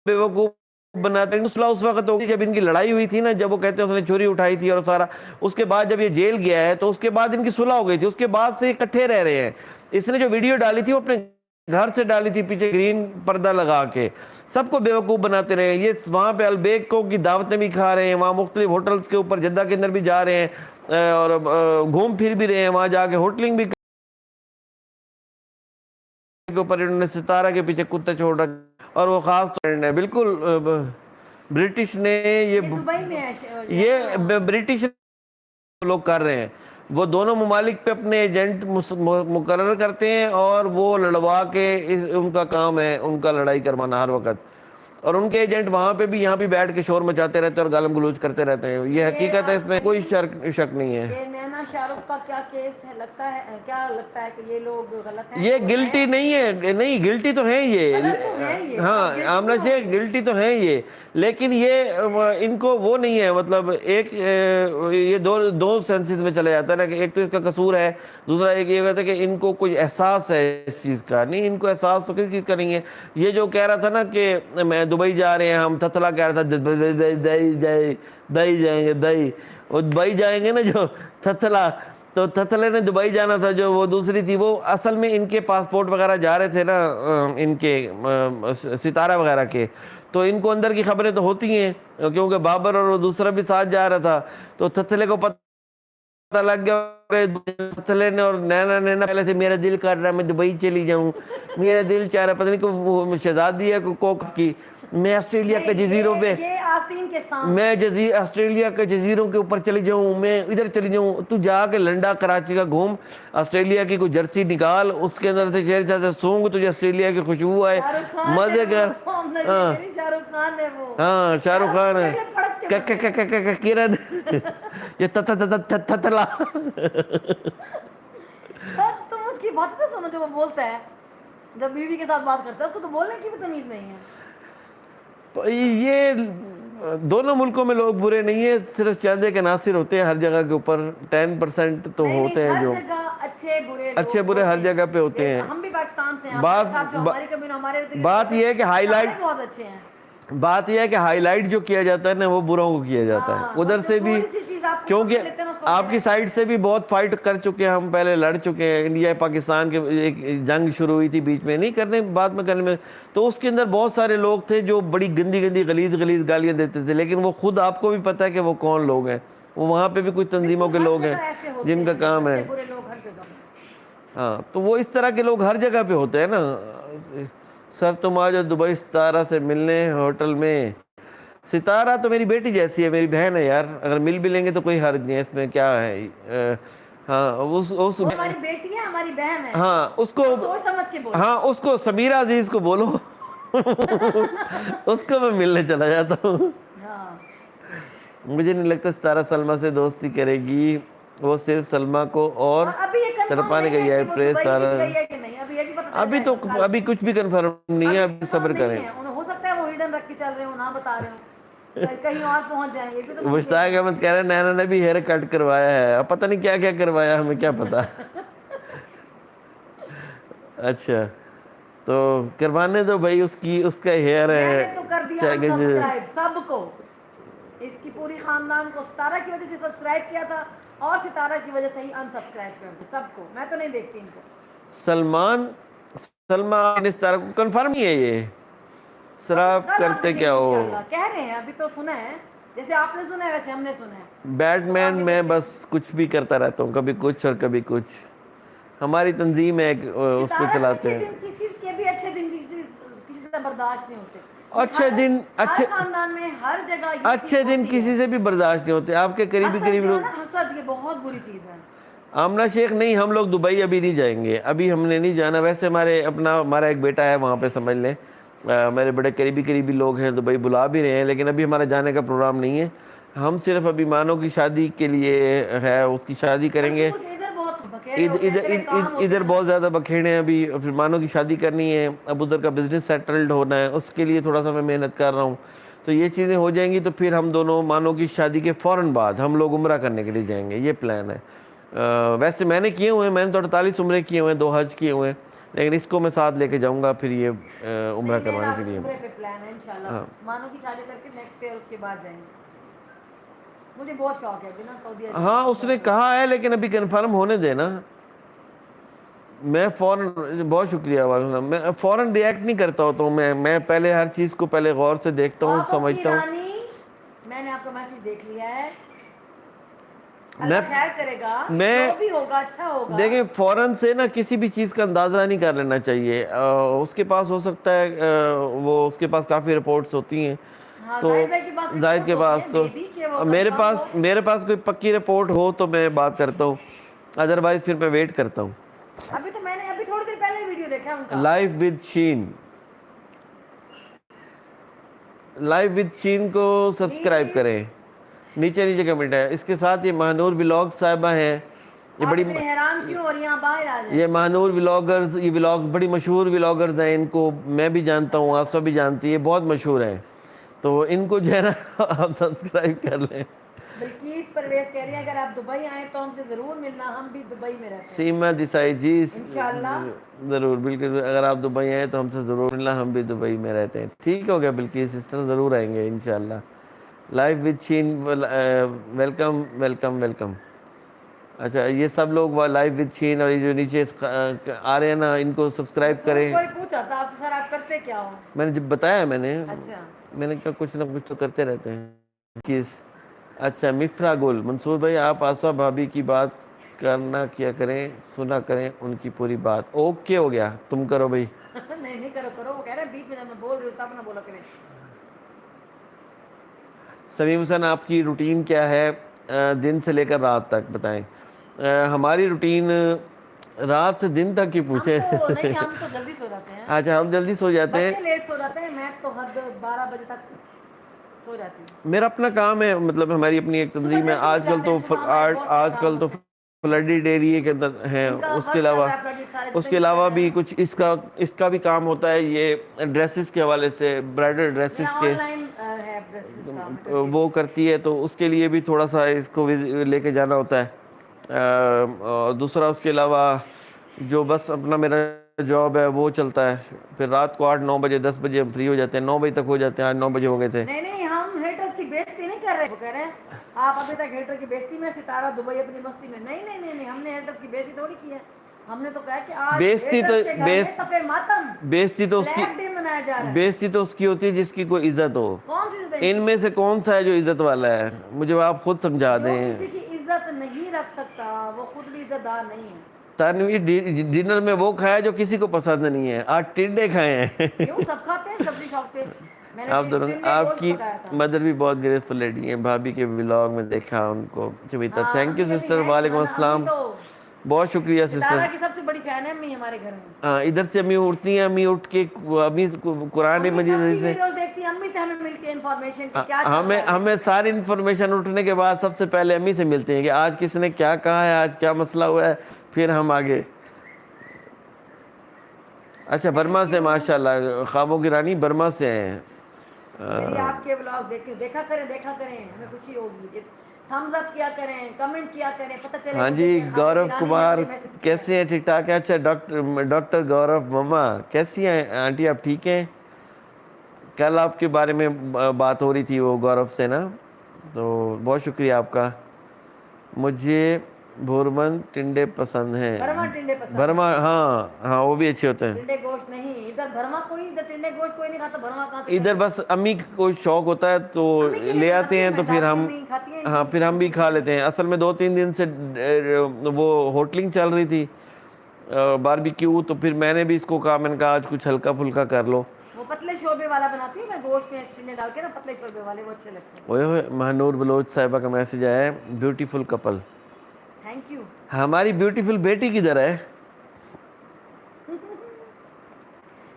بے وقوف بناتے ہیں. صلح اس وقت ہوگی جب ان کی لڑائی ہوئی تھی نا, جب وہ کہتے ہیں اس نے چھری اٹھائی تھی اور سارا, اس کے بعد جب یہ جیل گیا ہے تو اس کے بعد ان کی صلح ہو گئی تھی, اس کے بعد سے اکٹھے رہ رہے ہیں. اس نے جو ویڈیو ڈالی تھی وہ اپنے گھر سے ڈالی تھی, پیچھے گرین پردہ لگا کے, سب کو بے وقوف بناتے رہے. یہ وہاں پہ البیکوں کی دعوتیں بھی کھا رہے ہیں, وہاں مختلف ہوٹلز کے اوپر جدہ کے اندر بھی جا رہے ہیں, اور گھوم پھر بھی رہے ہیں, وہاں جا کے ہوٹلنگ بھی کے اوپر انہوں نے ستارہ کے پیچھے کتے چھوڑ رکھے. اور وہ خاص طور پر بالکل برٹش نے یہ برٹش لوگ کر رہے ہیں, وہ دونوں ممالک پہ اپنے ایجنٹ مقرر کرتے ہیں, اور وہ لڑوا کے ان کا کام ہے ان کا لڑائی کروانا ہر وقت. اور ان کے ایجنٹ وہاں پہ بھی یہاں بھی بیٹھ کے شور مچاتے رہتے ہیں اور گالم گلوچ کرتے رہتے ہیں. یہ حقیقت ہے, اس میں کوئی شک نہیں ہے. یہ نینا شاہ رخ کا کیا کیس ہے, کیا لگتا ہے کہ یہ لوگ غلط ہیں؟ یہ گلٹی نہیں ہے, نہیں گلٹی تو ہیں یہ, ہاں آمنہ شیخ گلٹی تو ہیں یہ, لیکن یہ ان کو وہ نہیں ہے, مطلب ایک یہ دو سینسز میں چلے جاتا ہے نا, کہ ایک تو اس کا قصور ہے, دوسرا ایک یہ کہتا ہے کہ ان کو کوئی احساس ہے اس چیز کا. نہیں, ان کو احساس تو کسی چیز کا نہیں ہے. یہ جو کہہ رہا تھا نا کہ میں دبئی جا رہے ہیں ہم, تھتلا کہہ رہا تھا دئی جائیں گے, دئی وہ دبئی جائیں گے نا جو تھتلا, تو تھتلے نے دبئی جانا تھا, جو وہ دوسری تھی وہ اصل میں ان کے پاسپورٹ وغیرہ جا رہے تھے نا, ان کے ستارہ وغیرہ کے, تو ان کو اندر کی خبریں تو ہوتی ہیں, کیونکہ بابر اور وہ دوسرا بھی ساتھ جا رہا تھا. تو تھتلے کو پتہ لگ گیا, تھتلے نے اور نینا پہلے سے میرا دل کر رہا ہے میں دبئی چلی جاؤں, میرا دل چاہ رہا ہے, پتہ نہیں کہ شہزادی ہے کوک کی, میں آسٹریلیا کے جزیروں پہ, میں آسٹریلیا کے جزیروں کے اوپر چلی جاؤں, میں ادھر چلی جاؤں. تو جا کے لنڈا کراچی کا گھوم, آسٹریلیا کی کوئی جرسی نکال, اس کے اندر سے شیر چاہتے سونگ تجھے آسٹریلیا کی خوشبو آئے, مزے کر. ہاں شاہ رخ خان ہے, کرن یہ تھتلا. تم اس کی بات تو سنو جو وہ بولتا ہے جب بیوی کے ساتھ بات کرتا ہے, اس کو تو بولنے کی بھی تمیز نہیں ہے. یہ دونوں ملکوں میں لوگ برے نہیں ہیں, صرف چند ایک عناصر ہوتے ہیں ہر جگہ کے اوپر, 10% تو ہوتے ہیں جو اچھے برے ہر جگہ پہ ہوتے ہیں. ہم بھی پاکستان سے ہیں, بات یہ ہے کہ ہائی لائٹ, بات یہ ہے کہ ہائی لائٹ جو کیا جاتا ہے نا وہ بروں کو کیا جاتا ہے. ادھر سے بھی کیونکہ آپ کی سائڈ سے بھی بہت فائٹ کر چکے ہیں ہم، پہلے لڑ چکے ہیں، انڈیا پاکستان کے ایک جنگ شروع ہوئی تھی بیچ میں، نہیں کرنے بعد میں کرنے میں، تو اس کے اندر بہت سارے لوگ تھے جو بڑی گندی گندی غلیظ گالیاں دیتے تھے، لیکن وہ خود آپ کو بھی پتہ ہے کہ وہ کون لوگ ہیں، وہ وہاں پہ بھی کچھ تنظیموں کے لوگ ہیں جن کا کام ہے، ہاں تو وہ اس طرح کے لوگ ہر جگہ پہ ہوتے ہیں نا. سر تم آ جاؤ دبئی ستارہ سے ملنے ہوٹل میں. ستارہ تو میری بیٹی جیسی ہے، میری بہن ہے یار، اگر مل بھی لیں گے تو کوئی حرج نہیں ہے اس میں، کیا ہے. ہاں ہماری بیٹی ہے، ہماری بہن ہے، ہاں اس کو، سوچ سمجھ کے بولو. ہاں اس کو سمیرہ عزیز کو بولو اس کو میں ملنے چلا جاتا ہوں. مجھے نہیں لگتا ستارہ سلمہ سے دوستی کرے گی، وہ صرف سلمہ کو اور تڑپانے گئی ہے. پریز ستارہ. ابھی کچھ بھی کنفرم نہیں ہے، ابھی صبر کریں. ہو سکتا ہے وہ ہڈن رکھ کے چل رہے ہو، نہ بتا رہے ہو، کہیں اور پہنچ جائیں. یہ بھی تو مشتاق احمد کہہ رہے ہیں نینا نے بھی ہیئر کٹ کروایا ہے، اب پتہ نہیں کیا کیا کروایا، ہمیں کیا پتا. اچھا تو کروانے دو بھائی، اس کا ہیئر ہے. میں نے تو کر دیا سبسکرائب سب کو، اس کی پوری خاندان کو ستارہ کی وجہ سے سبسکرائب کیا تھا اور ستارہ کی وجہ سے ہی انسبسکرائب کر دیا سب کو. میں تو نہیں دیکھتی ان کو. سلمہ ستارہ کو کنفرم ہی ہے یہ. سر آپ کرتے کیا ہو؟ کہہ رہے ہیں ابھی تو سنا ہے، جیسے آپ نے سنا ہے ویسے ہم نے سنا ہے. بیٹ مین میں بس کچھ بھی کرتا رہتا ہوں، کبھی کچھ اور کبھی کچھ. ہماری تنظیم ہے اس کو چلاتے ہیں. کسی کے بھی اچھے دن کسی سے برداشت نہیں ہوتے. اچھے دن ہر خاندان میں ہر جگہ اچھے دن کسی سے بھی برداشت نہیں ہوتے. آپ کے قریبی لوگ، حسد یہ بہت بری چیز ہے. آمنہ شیخ نہیں، ہم لوگ دبئی ابھی نہیں جائیں گے، ابھی ہم نے نہیں جانا. ویسے ہمارا ایک بیٹا ہے وہاں پہ، سمجھ لیں میرے بڑے قریبی لوگ ہیں، دبئی بلا بھی رہے ہیں، لیکن ابھی ہمارا جانے کا پروگرام نہیں ہے. ہم صرف ابھی مانو کی شادی کے لیے ہے، اس کی شادی کریں گے. ادھر بہت زیادہ بکھیڑے ہیں ابھی، پھر مانو کی شادی کرنی ہے، اب ادھر کا بزنس سیٹلڈ ہونا ہے، اس کے لیے تھوڑا سا میں محنت کر رہا ہوں. تو یہ چیزیں ہو جائیں گی تو پھر ہم دونوں مانو کی شادی کے فوراً بعد ہم لوگ عمرہ کرنے کے لیے جائیں گے، یہ پلان ہے. ویسے میں نے کیے ہوئے ہیں، میں نے تو 48 عمرے کیے ہوئے ہیں، 2 حج کیے ہوئے ہیں، لیکن اس کو میں ساتھ لے کے جاؤں گا پھر یہ عمرہ کروانے کے لیے. عمرے پہ پلان ہے انشاءاللہ، مانو کی شادی کر کے نیکسٹ ایئر اس کے بعد جائیں گے. مجھے بہت شوق ہے بنا سعودی. ہاں اس نے کہا ہے، لیکن ابھی کنفرم ہونے دینا. میں فوراً، بہت شکریہ، میں فوراً ریئیکٹ نہیں کرتا ہوتا ہوں. میں پہلے ہر چیز کو پہلے غور سے دیکھتا ہوں، سمجھتا ہوں. میں نے آپ کا میسج دیکھ لیا ہے، اللہ خیر کرے گا، جو بھی ہوگا اچھا ہوگا. دیکھیں فوراً سے نا کسی بھی چیز کا اندازہ نہیں کر لینا چاہیے. اس کے پاس ہو سکتا ہے وہ اس کے پاس کافی رپورٹس ہوتی ہیں، تو زاہد کے پاس تو میرے پاس کوئی پکی رپورٹ ہو تو میں بات کرتا ہوں، ادروائز پھر میں ویٹ کرتا ہوں. ابھی تو میں نے ابھی تھوڑی دیر پہلے ویڈیو دیکھا ان کا، لائف ود شین. لائف ود شین کو سبسکرائب کریں، نیچے کمنٹ ہے. اس کے ساتھ یہ مہنور ولاگ صاحبہ ہیں، یہ بڑی حیران کیوں ہو رہی ہیں، باہر آ جائیں. یہ مہنور ولاگرز، یہ ولاگ بڑی مشہور ولاگرز ہیں، ان کو میں بھی جانتا ہوں، آسفا بھی جانتی ہے، بہت مشہور ہیں. تو ان کو جو ہے نا آپ سبسکرائب کر لیں. بلکیس پرویز کہہ رہی ہیں اگر آپ دبئی آئیں تو ہم سے ضرور ملنا، ہم بھی دبئی میں رہتے ہیں. سیما دیسائی جی انشاءاللہ ضرور، بالکل، اگر آپ دبئی آئیں تو ہم سے ضرور ملنا، ہم بھی دبئی میں رہتے ہیں. ٹھیک ہو گیا بلکیس سسٹر، ضرور آئیں گے انشاءاللہ. لائف ود شین، ویلکم ویلکم ویلکم. اچھا یہ سب لوگ لائف ود شین اور یہ جو نیچے آ رہے ہیں نا، ان کو سبسکرائب کریں. کوئی پوچھا تھا آپ سے سر آپ کرتے کیا ہو؟ میں نے جب بتایا، میں نے اچھا کہا کچھ نہ کچھ تو کرتے رہتے ہیں. کس اچھا مفرا گل، منصور بھائی آپ آسفا بھابی کی بات کرنا کیا کریں، سنا کریں ان کی پوری بات. اوکے ہو گیا، تم کرو بھائی. نہیں کرو، وہ کہہ رہے ہیں بیچ میں جب میں بول رہی ہوں تب نہ بولا کریں. سمیم حسین آپ کی روٹین کیا ہے دن سے لے کر رات تک بتائیں. ہماری روٹین رات سے دن تک کی پوچھیں. نہیں ہم تو جلدی سو جاتے ہیں. اچھا ہم جلدی سو جاتے ہیں، بچے لیٹ سو جاتے ہیں، میں تو حد 12 بجے تک سو جاتی ہوں. میرا اپنا کام ہے، مطلب ہماری اپنی ایک تنظیم ہے. آج کل تو فلڈی ڈیری کے اندر ہیں. اس کے علاوہ بھی کچھ اس کا بھی کام ہوتا ہے، یہ ڈریسز کے حوالے سے، برائڈل ڈریسز کے وہ کرتی ہے، تو اس کے لیے بھی تھوڑا سا اس کو لے کے جانا ہوتا ہے. دوسرا اس کے علاوہ جو بس اپنا میرا جاب ہے وہ چلتا ہے. پھر رات کو 8-9 بجے 10 بجے ہم فری ہو جاتے ہیں، 9 بجے تک ہو جاتے ہیں. آج 9 بجے ہو گئے تھے. نہیں ہم ہیٹرز کی بےعزتی نہیں کر رہے. وہ کہہ رہے ہیں آپ ابھی تک ہیٹر کی بےزتی میں, ستارہ دبئی اپنی مستی میں. نہیں نہیں نہیں نہیں, ہم نے ہیٹرز کی بےزتی تھوڑی کی ہے. ہم نے تو کہا کہ آج بےزتی تو ہیٹرز کے گھر میں صفے ماتم, بےزتی تو اس کی بلیک ڈے منایا جا رہا ہے. بےزتی تو اس کی ہوتی ہے جس کی کوئی عزت ہو. کون سی عزت؟ ان میں سے کون سا ہے جو عزت والا ہے؟ مجھے آپ خود سمجھا جو دیں. کسی کی عزت نہیں رکھ سکتا وہ خود بھی عزت دار نہیں ہے. تنویر ڈنر میں وہ کھایا جو کسی کو پسند نہیں ہے. آج ٹنڈے کھائے ہیں. کیوں سب کھاتے ہیں سبزی شوق سے. میں نے آپ دونوں, ٹنڈے آپ گوشت کی پکایا تھا. مدر بھی بہت گریسفل لیڈی ہیں. بھابھی کے ولاگ میں دیکھا ان کو. چویتا ہاں تھینک یو امی ابھی سسٹر. ہیں, وعلیکم ورنہ امی السلام, تو بہت شکریہ سسٹر. ستارہ کی سب سے بڑی فین ہے امی ہمارے گھر میں. ہاں ادھر سے امی اٹھتی ہیں, امی اٹھ کے امی قرآن امی مجید سب کی سے ویڈیوز دیکھتی ہیں, امی سے ہمیں ملتی ہے انفارمیشن کی کیا چل رہا ہے. ہمیں ساری انفارمیشن اٹھنے کے بعد سب سے پہلے امی سے ملتے ہیں کہ آج کس نے کیا کہا ہے, آج کیا مسئلہ ہوا ہے, پھر ہم آگے. اچھا برما سے, ماشاء اللہ, خوابوں کی رانی برما سے ہیں. میری آپ کے ولاگ دیکھتے ہیں, دیکھا کریں, ہمیں خوشی ہوگی. تھمز اپ کیا کریں, کمنٹ کیا کریں, پتہ چلے ہاں مجھے جی, کہ خوابوں گورو کی رانی نے کمار مجھے میسج کیا کیسے ہیں؟ ٹھیک ٹھاک ہے. اچھا ڈاکٹر گورو مما کیسی ہیں آنٹی, آپ ٹھیک ہیں؟ کل آپ کے بارے میں بات ہو رہی تھی وہ گورو سے نا, تو بہت شکریہ آپ کا. مجھے بھورمن ٹنڈے پسند ہیں. برما ٹنڈے پسند برما, ہے. ہاں ہاں وہ بھی اچھے ہوتے ہیں. ٹنڈے گوشت نہیں, ادھر برما کوئی, ادھر ٹنڈے گوشت کوئی نہیں کھاتا. برما کہاں سے ادھر کہیں گے. بس امی کو شوق ہوتا ہے تو امی کے لیے لے تو آتے کھاتی ہیں, ہوں تو میں, پھر دادی ہم, امی کھاتی ہیں ان ہاں کی پھر ہم بھی کھا لیتے ہیں. اصل میں 2-3 دن سے وہ ہوٹلنگ چل رہی تھی, باربیکیو, تو پھر میں نے بھی اس کو کہا, میں نے کہا آج کچھ ہلکا پھلکا کر لو. وہ پتلے شوربے والا بناتی ہوں میں, گوشت میں ٹنڈے ڈال کے نا, پتلے شوربے والے, وہ اچھے لگتے ہیں. اوئے ہوئے, مہنور بلوچ صاحبہ کا میسج آیا ہے, بیوٹیفل کپل. Thank you. ہماری بیوٹیفل بیٹی کدھر ہے؟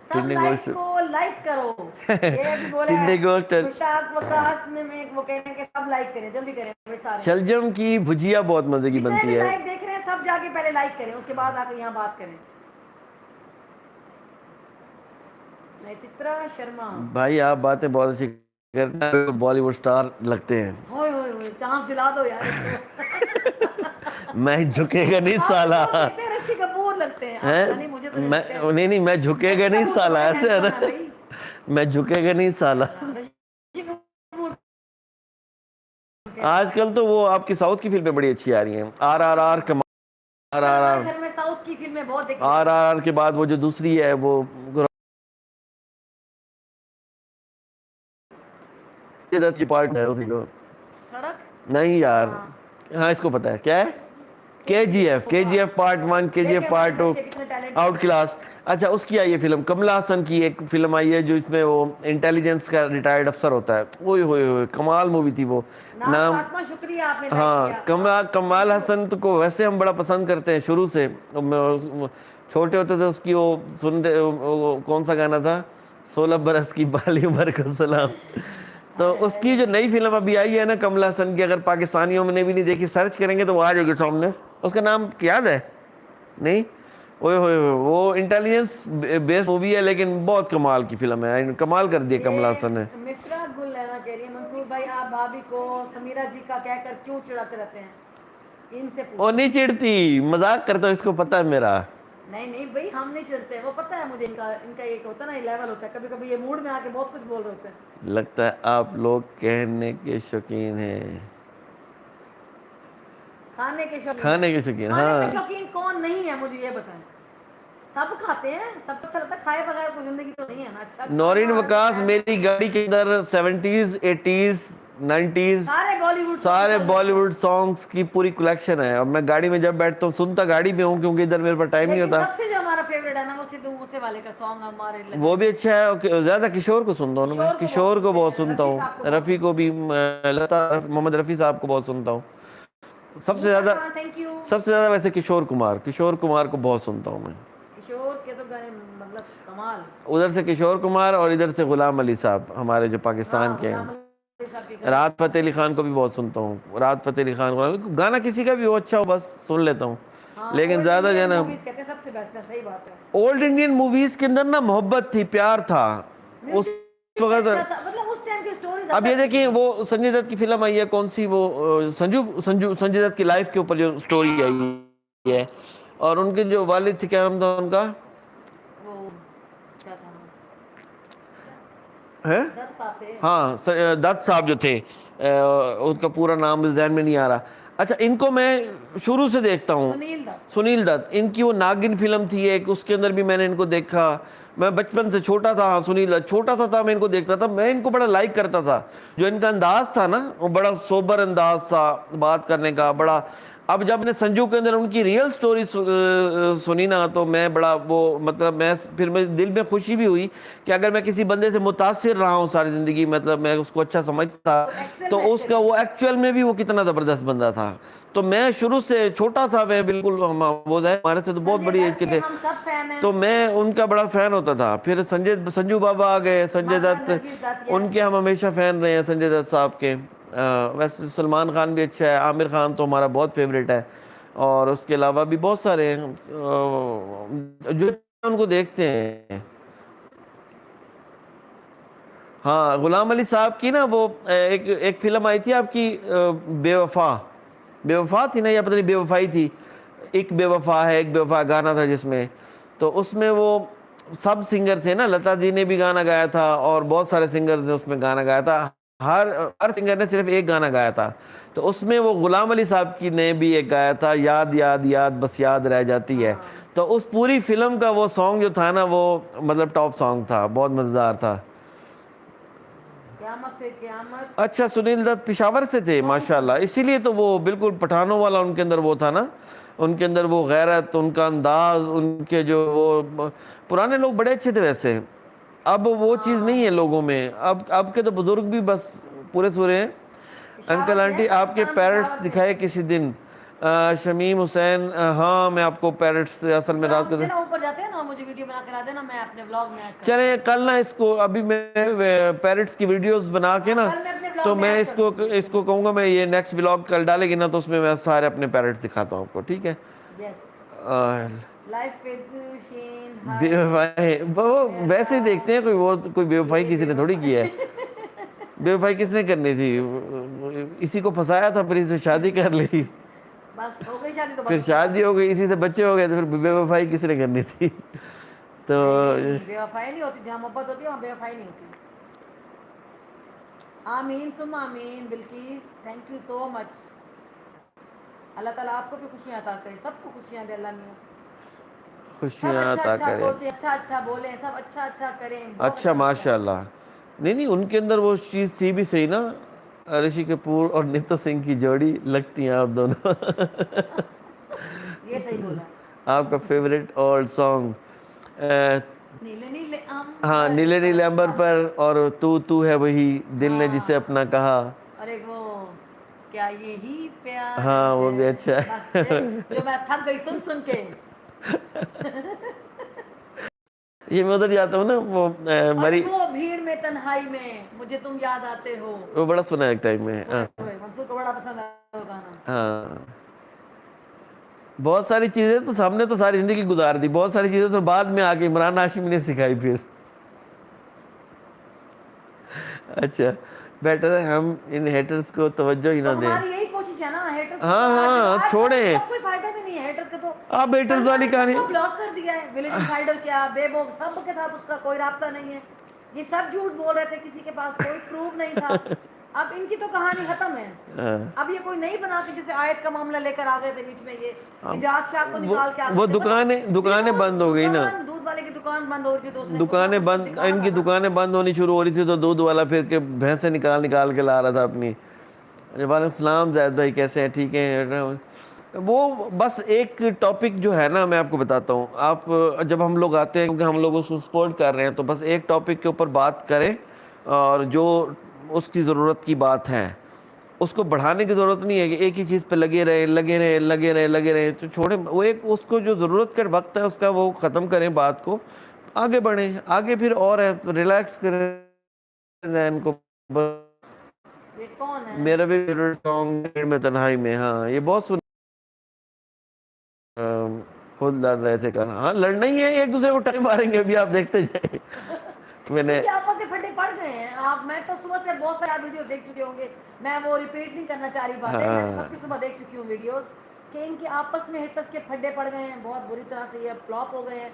سب ٹنڈے لائک گوشت کو لائک کرو. یہ ابھی بولے ٹنڈے گوشت. مشتاق وقاص میں وہ کہہ رہے ہیں کہ سب لائک کریں, جلدی کریں سارے. شلجم کی بھجیا بہت مزے کی جتنے بھی بنتی ہے. لائک دیکھ رہے ہیں سب جا کے پہلے لائک کریں, اس کے بعد آ کے یہاں بات کریں. میں چترا شرما. بھائی آپ باتیں بہت اچھی کرتے ہیں, بالی ووڈ سٹار لگتے ہیں. ہوئے ہوئے ہوئے, چانس دلا دو یار اس کو. میں جھکے گا نہیں آپ سالا. تو کہتے ہیں رشی کپور لگتے ہیں, آپ پتہ نہیں, مجھے تو نہیں لگتے. نہیں میں جھکے گا رشی نہیں کپور تو سالا, بڑے ایسے ہے ہینڈسم نا, ہیں بھائی. میں جھکے گا نہیں سالا. رشی کپور آج کل تو وہ آپ کی ساؤتھ کی فلمیں بڑی اچھی آ رہی ہیں. آر آر آر ہمارے گھر میں ساؤتھ کی فلمیں بہت دیکھی آر جاتی ہیں. آر کے بعد وہ جو دوسری ہے وہ کی پارٹ ہے اسی کو. سڑک نہیں یار, ہاں, ہاں اس کو پتا ہے کیا ہے, کے جی ایف پارٹ 1, کے جی ایف دیکھیں ہمارے پارٹ 2, بچے کتنے ٹیلنٹ آؤٹ کلاس. اچھا اس کی آئی ہے فلم, کملا ہسن کی ایک فلم آئی ہے جو اس میں وہ انٹیلیجنس کا ریٹائرڈ افسر ہوتا ہے. اوئے ہوئے ہوئے, کمال مووی تھی وہ. ناز نام, فاطمہ, شکریہ آپ نے لائک ہاں, کیا. کمال حسن کو ویسے ہم بڑا پسند کرتے ہیں شروع سے. چھوٹے ہوتے تھے اس کی وہ سنتے, کون سا گانا تھا, 16 برس کی بالی عمر کو سلام. تو اس کی جو نئی فلم ابھی آئی ہے نا کمل ہسن کی, اگر پاکستانیوں میں نے بھی نہیں دیکھی, سرچ کریں گے تو وہ آ جائے گی سامنے. اس کا نام یاد ہے نہیں؟ اوئے ہوئے ہوئے, وہ انٹیلیجنس بیس مووی ہے لیکن بہت کمال کی فلم ہے, کمال کر دی کمل ہسن نے. مفرا گل لینا کہہ رہی ہے, منصور بھائی آپ بھابھی کو سمیرہ جی کا کہہ کر کیوں چڑھاتے رہتے ہیں, ان سے وہ پوچھو. نہیں چڑھتی, مذاق کرتا ہوں, اس کو پتہ ہے میرا. نہیں نہیں بھائی, ہم نہیں چڑھتے, وہ پتہ ہے مجھے, ان کا ایک ہوتا ہے نا, یہ لیول ہوتا ہے, کبھی کبھی یہ موڈ میں آ کے بہت کچھ بول رہے ہوتے ہیں. لگتا ہے آپ لوگ کہنے کے شوقین ہیں. کھانے کے شوقین, کھانے کے شوقین, کھانے کے ہاں. شوقین کون نہیں ہے مجھے یہ بتائیں. سب کھاتے ہیں, سب کو اچھا لگتا ہے, کھائے بغیر کوئی زندگی تو نہیں ہے نا. اچھا نورین کھانا وکاس, ہے, میری گاڑی کے اندر 70s 80s 90s سارے بالی ووڈ سارے بالی ووڈ سانگز کی پوری کلیکشن ہے. اور میں گاڑی میں جب بیٹھتا ہوں سنتا گاڑی میں ہوں, کیونکہ ادھر میرے پاس ٹائم نہیں لیکن ہوتا. سب سے جو ہمارا فیوریٹ ہے نا, وہ سدھو موسے والے کا سانگ ہمارے لگے. وہ بھی اچھا ہے, زیادہ کشور کو سنتا ہوں میں, کشور کو بہت سنتا ہوں, رفیع کو بھی, لتا محمد رفیع صاحب کو بہت سنتا ہوں. سب سے زیادہ ویسے کشور کمار کو بہت سنتا ہوں میں. کشور کے تو گانے مطلب کمال. ادھر سے کشور کمار اور ادھر سے غلام علی صاحب, ہمارے جو پاکستان کے ہیں. راحت فتح علی خان کو بھی بہت سنتا ہوں, راحت فتح علی خان کو, گانا کسی کا بھی ہو اچھا ہو بس سن لیتا ہوں. لیکن زیادہ جو ہے نا, سب سے بیسٹ ہے, صحیح بات ہے. اولڈ انڈین موویز کے اندر نا محبت تھی, پیار تھا اس وقت. مطلب اس ٹائم کی سٹوریز. اب یہ دیکھیں وہ سنجے دت کی فلم آئی ہے, کون سی وہ, سنجے دت کی لائف کے اوپر جو سٹوری آئی ہے, اور ان کے جو والد تھے, کیا نام تھا ان کا, ہاں دت صاحب جو تھے, ان کا پورا نام ذہن میں نہیں آ رہا. اچھا ان کو میں شروع سے دیکھتا ہوں, سنیل دت. ان کی وہ ناگن فلم تھی ایک, اس کے اندر بھی میں نے ان کو دیکھا. میں بچپن سے چھوٹا تھا, سنیل دت چھوٹا سا تھا, میں ان کو دیکھتا تھا, میں ان کو بڑا لائک کرتا تھا. جو ان کا انداز تھا نا وہ بڑا سوبر انداز تھا بات کرنے کا, بڑا. اب جب نے سنجو کے اندر ان کی ریئل سٹوری سنی نا تو میں بڑا وہ مطلب میں پھر میں دل میں خوشی بھی ہوئی کہ اگر میں کسی بندے سے متاثر رہا ہوں ساری زندگی, مطلب میں اس کو اچھا سمجھتا, تو اس کا وہ ایکچوئل میں بھی وہ کتنا زبردست بندہ تھا. تو میں شروع سے چھوٹا تھا, میں بالکل وہ ہمارے سے تو بہت بڑی ایج کے تھے, تو میں ان کا بڑا فین ہوتا تھا. پھر سنجو بابا آ گئے, سنجے دت, ان کے ہم ہمیشہ فین رہے ہیں سنجے دت صاحب کے. ویسے سلمان خان بھی اچھا ہے, عامر خان تو ہمارا بہت فیوریٹ ہے, اور اس کے علاوہ بھی بہت سارے ہیں جو ان کو دیکھتے ہیں. ہاں غلام علی صاحب کی نا وہ ایک فلم آئی تھی آپ کی بے وفا, بے وفا تھی نا یا پتہ نہیں بے وفائی تھی, ایک بے وفا ہے ایک بے وفا گانا تھا جس میں, تو اس میں وہ سب سنگر تھے نا, لتا جی نے بھی گانا گایا تھا اور بہت سارے سنگرز نے اس میں گانا گایا تھا, ہر سنگر نے صرف ایک گانا گایا تھا. تو اس میں وہ غلام علی صاحب کی نے بھی ایک گایا تھا, یاد یاد یاد بس یاد رہ جاتی ہے. تو اس پوری فلم کا وہ سانگ جو تھا نا وہ مطلب ٹاپ سانگ تھا, بہت مزیدار تھا. قیامت سے قیامت. اچھا سنیل دت پشاور سے تھے ماشاءاللہ, اسی لیے تو وہ بالکل پٹھانوں والا ان کے اندر وہ تھا نا, ان کے اندر وہ غیرت, ان کا انداز, ان کے جو وہ پرانے لوگ بڑے اچھے تھے ویسے. اب وہ چیز نہیں ہے لوگوں میں, اب کے تو بزرگ بھی بس پورے سورے ہیں. انکل آنٹی آپ کے پیرٹس دکھائے کسی دن. شمیم حسین, ہاں میں آپ کو پیرٹس اصل میں رات کو اوپر جاتے ہیں نا, مجھے ویڈیو بنا کے لا دینا, میں اپنے ولاگ میں چلیں کل نا اس کو, ابھی میں پیرٹس کی ویڈیوز بنا کے نا, تو میں اس کو کہوں گا میں یہ نیکسٹ ولاگ کل ڈالے گی نا, تو اس میں میں سارے اپنے پیرٹس دکھاتا ہوں آپ کو, ٹھیک ہے. وہ ویسے ہی دیکھتے ہیں, کوئی بے وفائی کسی نے تھوڑی کی ہے. بے وفائی کس نے کرنی تھی, اسی کو پھنسایا تھا پھر اس سے شادی کر لی, بس ہو گئی شادی, تو پھر شادی ہو گئی, اسی سے بچے ہو گئے, تو پھر بے وفائی کس نے کرنی تھی. تو بے وفائی نہیں ہوتی, جہاں محبت ہوتی ہے وہاں بے وفائی نہیں ہوتی. آمین ثم آمین. بلقیس تھینک یو سو مچ. اللہ تعالیٰ آپ کو بھی خوشیاں عطا کرے, سب کو خوشیاں دے اللہ میاں, سب خوشیاں اچھا عطا اچھا کرے. سوچیں, اچھا اچھا بولیں, سب اچھا اچھا کریں. اچھا ماشاء اللہ. نہیں ان کے اندر وہ چیز تھی بھی صحیح نا, رشی کپور اور نیتا سنگھ کی جوڑی لگتی ہیں آپ دونوں. یہ صحیح بولا. آپ کا فیوریٹ اولڈ سانگ, نیلے نیلے ہاں نیلے نیلے امبر پر, اور تو ہے وہی دل نے جسے اپنا کہا. اور ایک وہ کیا یہی پیار ہاں وہ بھی ہے, اچھا بس جو میں تھک گئی سن کے. یہ میں ادھر جاتا ہوں نا, وہ مری وہ بھیڑ میں تنہائی میں مجھے تم یاد آتے ہو, وہ بڑا سنا ہے ایک ٹائم میں. منصور کو بڑا پسند ہے وہ گانا. ہاں بہت ساری چیزیں تو ہم نے تو ساری زندگی گزار دی, بہت ساری چیزیں تو بعد میں آ کے عمران ہاشمی نے سکھائی پھر. اچھا بیٹر ہے ہم ان ہیٹرز کو توجہ ہی نہ دیں. ہماری یہی کوشش ہے نا, ہیٹرز ہاں چھوڑیں, کوئی فائدہ بھی نہیں ہے ہیٹرز کا. تو آپ ہیٹرز والی کہانی بلاک کر دیا ہے, ولیج انسائیڈر کیا بے بو, سب کے ساتھ اس کا کوئی رابطہ نہیں ہے. یہ سب جھوٹ بول رہے تھے, کسی کے پاس کوئی پروف نہیں تھا. اب ان کی تو کہانی ختم ہے. اب یہ کوئی نہیں بنا کے جیسے آیت کا معاملہ لے کر آ گئے تھے بیچ میں, یہ اجاز شاہ کو نکال کے آ گئے وہ تھے. دکانیں بند ہو گئی نا, دودھ والے کی دکان بند ہو رہی تھی, دکانیں بند, ان کی دکانیں بند ہونی شروع ہو رہی تھی, تو دودھ والا پھر کے بھینسیں نکال کے لا رہا تھا اپنی. وعلیکم السلام زید بھائی, کیسے ہیں, ٹھیک ہیں. وہ بس ایک ٹاپک جو ہے نا, میں آپ کو بتاتا ہوں, آپ جب ہم لوگ آتے ہیں کیونکہ ہم لوگ اس کو سپورٹ کر رہے ہیں, تو بس ایک ٹاپک کے اوپر بات کریں, اور جو اس کی ضرورت کی بات ہے اس کو بڑھانے کی ضرورت نہیں ہے کہ ایک ہی چیز پہ لگے رہے, تو چھوڑیں وہ ایک, اس کو جو ضرورت کا وقت ہے اس کا وہ ختم کریں بات کو, آگے بڑھیں, آگے پھر اور ہے ریلیکس کریں ذہن کو. میرا بھی فیوریٹ سانگ بھیڑ میں تنہائی میں, ہاں یہ بہت سن, خود لڑ رہے تھے کہنا, ہاں لڑنا ہی ہے, ایک دوسرے کو ٹائم ماریں گے ابھی, آپ دیکھتے جائیں. میں نے آپس سے پھٹے پڑ گئے ہیں. آپ, میں تو صبح سے بہت سارے ویڈیو دیکھ چکے ہوں گے, میں وہ ریپیٹ نہیں کرنا چاہ رہی باتیں, میں تو سب کی صبح دیکھ چکی ہوں ویڈیوز, کہ ان کے آپس میں ہٹرس کے پھڈے پڑ گئے ہیں بہت بری طرح سے, یہ فلاپ ہو گئے ہیں.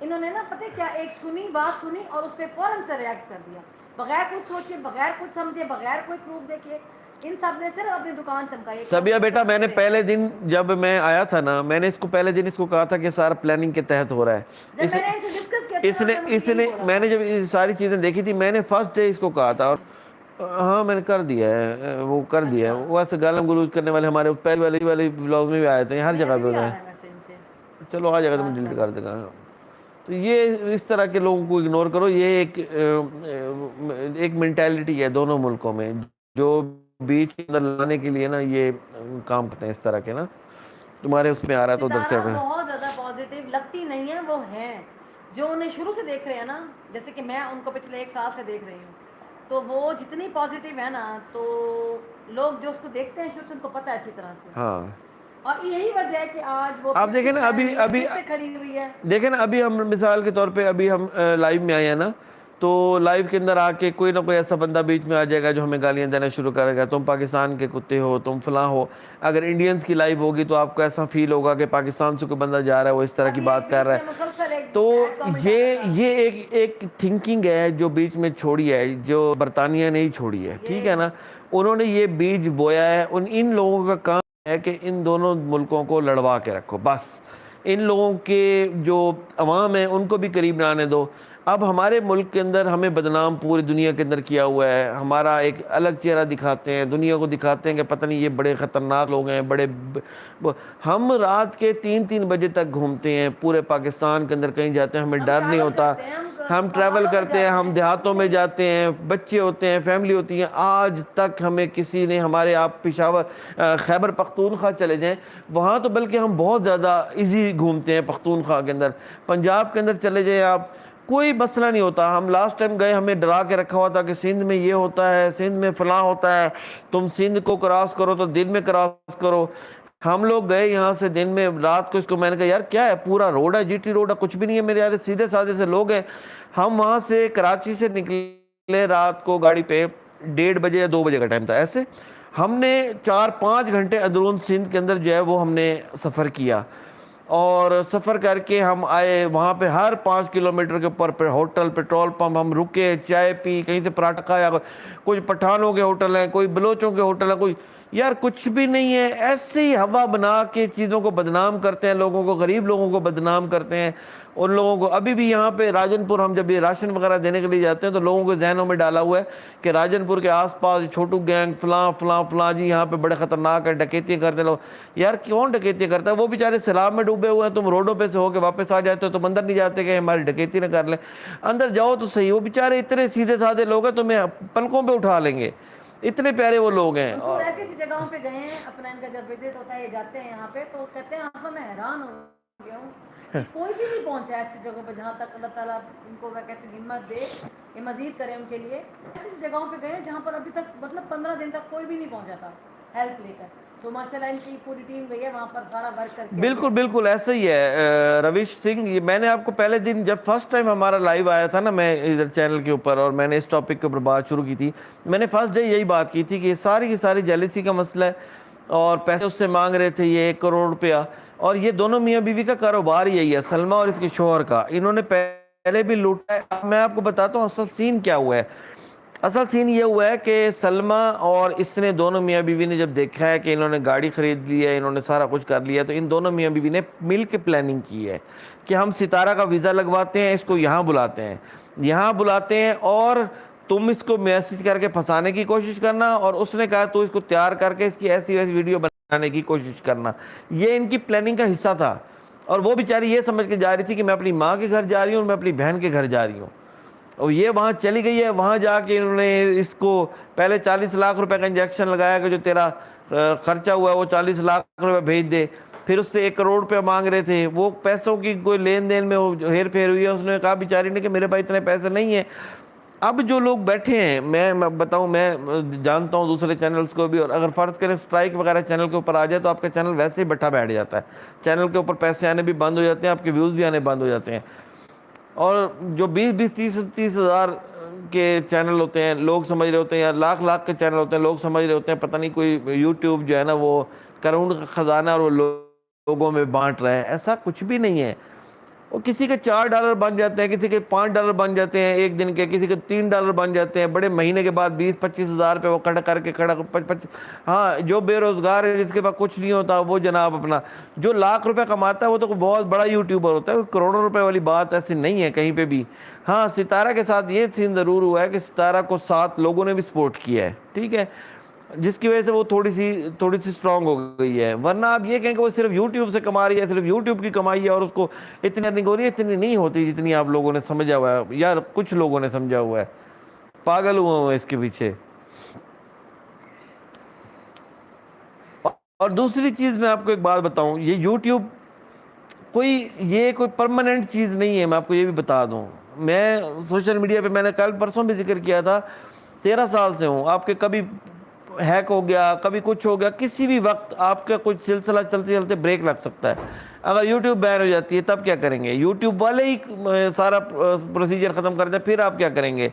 انہوں نے نا پتہ کیا, ایک سنی بات سنی اور اس پہ فوراً سے ریئیکٹ کر دیا, بغیر کچھ سوچے, بغیر کچھ سمجھے, بغیر کوئی پروف دیکھے. ان سب نے صرف اپنی دکان چمکائی. سبیہ بیٹا میں نے پہلے دن جب میں آیا تھا نا میں نے اس کو پہلے دن اس کو کہا تھا کہ سارا پلاننگ کے تحت ہو رہا ہے. جب میں نے ان سے ڈسکس کیا اس نے میں نے جب یہ ساری چیزیں دیکھی تھی میں نے فرسٹ ڈے اس کو کہا تھا اور ہاں میں نے کر دیا ہے وہ کر دیا ہے. وہ ایسے گالم گلوچ کرنے والے ہمارے پہلے والے بلاگ میں بھی آئے تھے ہر جگہ پہ گئے. چلو آ جائے گا تو میں ڈیلیٹ کر دے گا. تو یہ اس طرح کے لوگوں کو اگنور کرو. یہ ایک مینٹیلٹی ہے دونوں ملکوں میں جو بیچ کے اندر لانے کے لیے نا یہ کام کرتے ہیں اس طرح کے نا. تمہارے اس میں آ رہا ہے تو ادھر سے بہت زیادہ پازیٹیو لگتی نہیں ہے. وہ ہیں جو انہیں شروع سے دیکھ رہے ہیں نا, جیسے کہ میں ان کو پچھلے 1 سال سے دیکھ رہی ہوں, تو وہ جتنی پازیٹیو ہے نا تو لوگ جو اس کو دیکھتے ہیں شروع سے ان کو پتہ ہے اچھی طرح سے. ہاں اور یہی وجہ ہے کہ آج وہ آپ دیکھیں نا ابھی کھڑی ہوئی ہے. دیکھیں نا ابھی ہم مثال کے طور پہ ابھی ہم لائیو میں آئے ہیں نا, تو لائیو کے اندر آ کے کوئی نہ کوئی ایسا بندہ بیچ میں آ جائے گا جو ہمیں گالیاں دینا شروع کرے گا. تم پاکستان کے کتے ہو, تم فلاں ہو. اگر انڈینز کی لائیو ہوگی تو آپ کو ایسا فیل ہوگا کہ پاکستان سے کوئی بندہ جا رہا ہے وہ اس طرح کی بات کر رہا ہے. تو یہ ایک تھنکنگ ہے جو بیچ میں چھوڑی ہے, جو برطانیہ نے ہی چھوڑی ہے. ٹھیک ہے نا, انہوں نے یہ بیج بویا ہے. ان لوگوں کا کام ہے کہ ان دونوں ملکوں کو لڑوا کے رکھو بس. ان لوگوں کے جو عوام ہیں ان کو بھی قریب نہ آنے دو. اب ہمارے ملک کے اندر ہمیں بدنام پوری دنیا کے اندر کیا ہوا ہے. ہمارا ایک الگ چہرہ دکھاتے ہیں, دنیا کو دکھاتے ہیں کہ پتہ نہیں یہ بڑے خطرناک لوگ ہیں. ہم رات کے 3 بجے تک گھومتے ہیں پورے پاکستان کے اندر, کہیں جاتے ہیں ہمیں ڈر نہیں ہوتا. ہم ٹریول کرتے ہیں, ہم دیہاتوں میں جاتے ہیں, بچے ہوتے ہیں, فیملی ہوتی ہیں. آج تک ہمیں کسی نے ہمارے آپ پشاور خیبر پختونخوا چلے جائیں وہاں تو بلکہ ہم بہت زیادہ ایزی گھومتے ہیں. پختونخوا کے اندر, پنجاب کے اندر چلے جائیں آپ, کوئی مسئلہ نہیں ہوتا. ہم لاسٹ ٹائم گئے ہمیں ڈرا کے رکھا ہوا تھا کہ سندھ میں یہ ہوتا ہے, سندھ میں فلاں ہوتا ہے, تم سندھ کو کراس کرو تو دن میں کراس کرو. ہم لوگ گئے یہاں سے دن میں, رات کو اس کو میں نے کہا یار کیا ہے, پورا روڈ ہے جی ٹی روڈ ہے, کچھ بھی نہیں ہے میرے یار, سیدھے سادھے سے لوگ ہیں. ہم وہاں سے کراچی سے نکلے رات کو گاڑی پہ 1:30 بجے یا 2 بجے کا ٹائم تھا. ایسے ہم نے 4-5 گھنٹے اندرون سندھ کے اندر جو ہے وہ ہم نے سفر کیا. اور سفر کر کے ہم آئے وہاں پہ ہر 5 کلومیٹر کے اوپر ہوٹل, پیٹرول پمپ, ہم رکے, چائے پی, کہیں سے پراٹھا کھایا. کچھ پٹھانوں کے ہوٹل ہیں, کوئی بلوچوں کے ہوٹل ہیں, کوئی یار کچھ بھی نہیں ہے. ایسے ہی ہوا بنا کے چیزوں کو بدنام کرتے ہیں, لوگوں کو, غریب لوگوں کو بدنام کرتے ہیں. ان لوگوں کو ابھی بھی یہاں پہ راجن پور ہم جب یہ راشن وغیرہ دینے کے لیے جاتے ہیں تو لوگوں کے ذہنوں میں ڈالا ہوا ہے کہ راجن پور کے آس پاس چھوٹو گینگ فلاں فلاں فلاں جی یہاں پہ بڑے خطرناک ہے, ڈکیتیاں کرتے لوگ. یار کون ڈکیتیاں کرتا ہے؟ وہ بیچارے سیلاب میں ڈوبے ہوئے ہیں, تم روڈوں پہ سے ہو کے واپس آ جاتے ہو, تم اندر نہیں جاتے کہ ہماری ڈکیتی نہ کر لیں. اندر جاؤ تو صحیح, وہ بیچارے اتنے سیدھے سادھے لوگ ہیں تمہیں پلکوں پہ اٹھا لیں گے, اتنے پیارے وہ لوگ ہیں. اور ایسی ایسی جگہوں پہ گئے ہیں, اپنا ان کا جب وزٹ ہوتا ہے جاتے ہیں یہاں پہ تو کہتے ہیں آنسو میں حیران ہو گیا ہوں کہ کوئی بھی نہیں پہنچا ایسی جگہوں پہ جہاں تک اللہ تعالیٰ ان کو میں کہتی ہوں ہمت دے کہ مزید کرے ان کے لیے. ایسی جگہوں پہ گئے ہیں جہاں پر ابھی تک مطلب 15 دن تک کوئی بھی نہیں پہنچا تھا ہیلپ لے کر. تو ماشاءاللہ ان کی پوری ٹیم گئی ہے وہاں پر سارا ورک کر کے. بالکل بالکل ایسا ہی ہے رویش سنگھ. میں نے آپ کو پہلے دن جب فرسٹ ٹائم ہمارا لائیو آیا تھا نا, میں ادھر چینل کے اوپر, اور میں نے اس ٹاپک کے اوپر بات شروع کی تھی, میں نے فرسٹ ڈے یہی بات کی تھی کہ یہ ساری کی ساری جیلیسی کا مسئلہ ہے, اور پیسے اس سے مانگ رہے تھے یہ 1 کروڑ روپیہ. اور یہ دونوں میاں بیوی کا کاروبار یہی ہے, سلمہ اور اس کے شوہر کا. انہوں نے پہلے بھی لوٹا ہے. میں آپ کو بتاتا ہوں اصل سین کیا ہوا ہے. اصل سین یہ ہوا ہے کہ سلمہ اور اس نے دونوں میاں بیوی نے جب دیکھا ہے کہ انہوں نے گاڑی خرید لی ہے, انہوں نے سارا کچھ کر لیا, تو ان دونوں میاں بیوی نے مل کے پلاننگ کی ہے کہ ہم ستارہ کا ویزا لگواتے ہیں, اس کو یہاں بلاتے ہیں اور تم اس کو میسج کر کے پھنسانے کی کوشش کرنا, اور اس نے کہا تو اس کو تیار کر کے اس کی ایسی ویسی ویڈیو بنانے کی کوشش کرنا. یہ ان کی پلاننگ کا حصہ تھا. اور وہ بیچاری یہ سمجھ کے جا رہی تھی کہ میں اپنی ماں کے گھر جا رہی ہوں, میں اپنی بہن کے گھر جا رہی ہوں. اور یہ وہاں چلی گئی ہے, وہاں جا کے انہوں نے اس کو پہلے 40 لاکھ روپے کا انجیکشن لگایا کہ جو تیرا خرچہ ہوا ہے وہ 40 لاکھ روپے بھیج دے. پھر اس سے 1 کروڑ روپے مانگ رہے تھے. وہ پیسوں کی کوئی لین دین میں ہیر پھیر ہوئی ہے. اس نے کہا بیچاری نے کہ میرے پاس اتنے پیسے نہیں ہیں. اب جو لوگ بیٹھے ہیں, میں بتاؤں, میں جانتا ہوں دوسرے چینلز کو بھی, اور اگر فرض کریں سٹرائک وغیرہ چینل کے اوپر آ جائے تو آپ کا چینل ویسے ہی بیٹھا بیٹھ جاتا ہے. چینل کے اوپر پیسے آنے بھی بند ہو جاتے ہیں, آپ کے ویوز بھی آنے بند ہو جاتے ہیں. اور جو 20-30 ہزار کے چینل ہوتے ہیں لوگ سمجھ رہے ہوتے ہیں, یا لاکھ کے چینل ہوتے ہیں لوگ سمجھ رہے ہوتے ہیں پتہ نہیں کوئی یوٹیوب جو ہے نا وہ کروڑ کا خزانہ اور وہ لوگوں میں بانٹ رہے ہیں. ایسا کچھ بھی نہیں ہے. وہ کسی کے $4 بن جاتے ہیں, کسی کے $5 بن جاتے ہیں ایک دن کے, کسی کے $3 بن جاتے ہیں, بڑے مہینے کے بعد 20-25 ہزار پہ وہ کھڑا کر کے ہاں جو بے روزگار ہے, جس کے پاس کچھ نہیں ہوتا, وہ جناب اپنا جو لاکھ روپے کماتا ہے وہ تو بہت بڑا یوٹیوبر ہوتا ہے, کروڑوں روپے والی بات ایسی نہیں ہے کہیں پہ بھی. ہاں ستارہ کے ساتھ یہ سین ضرور ہوا ہے کہ ستارہ کو 7 لوگوں نے بھی سپورٹ کیا ہے, ٹھیک ہے, جس کی وجہ سے وہ تھوڑی سی سٹرونگ ہو گئی ہے. ورنہ آپ یہ کہیں کہ وہ صرف یوٹیوب سے کما رہی ہے, صرف یوٹیوب کی کمائی ہے اور اس کو اتنی ارننگ ہو رہی ہے, اتنی نہیں ہوتی جتنی آپ لوگوں نے سمجھا ہوا ہے, یا کچھ لوگوں نے سمجھا ہوا ہے, پاگل ہوئے ہیں اس کے پیچھے. اور دوسری چیز میں آپ کو ایک بات بتاؤں, یہ یوٹیوب کوئی پرماننٹ چیز نہیں ہے, میں آپ کو یہ بھی بتا دوں. میں سوشل میڈیا پہ میں نے کل پرسوں بھی ذکر کیا تھا, 13 سال سے ہوں. آپ کے کبھی ہیک ہو گیا, کبھی کچھ ہو گیا, کسی بھی وقت آپ کا کچھ سلسلہ چلتے چلتے بریک لگ سکتا ہے. اگر یوٹیوب بین ہو جاتی ہے تب کیا کریں گے؟ یوٹیوب والے ہی سارا پروسیجر ختم کر دیں, پھر آپ کیا کریں گے؟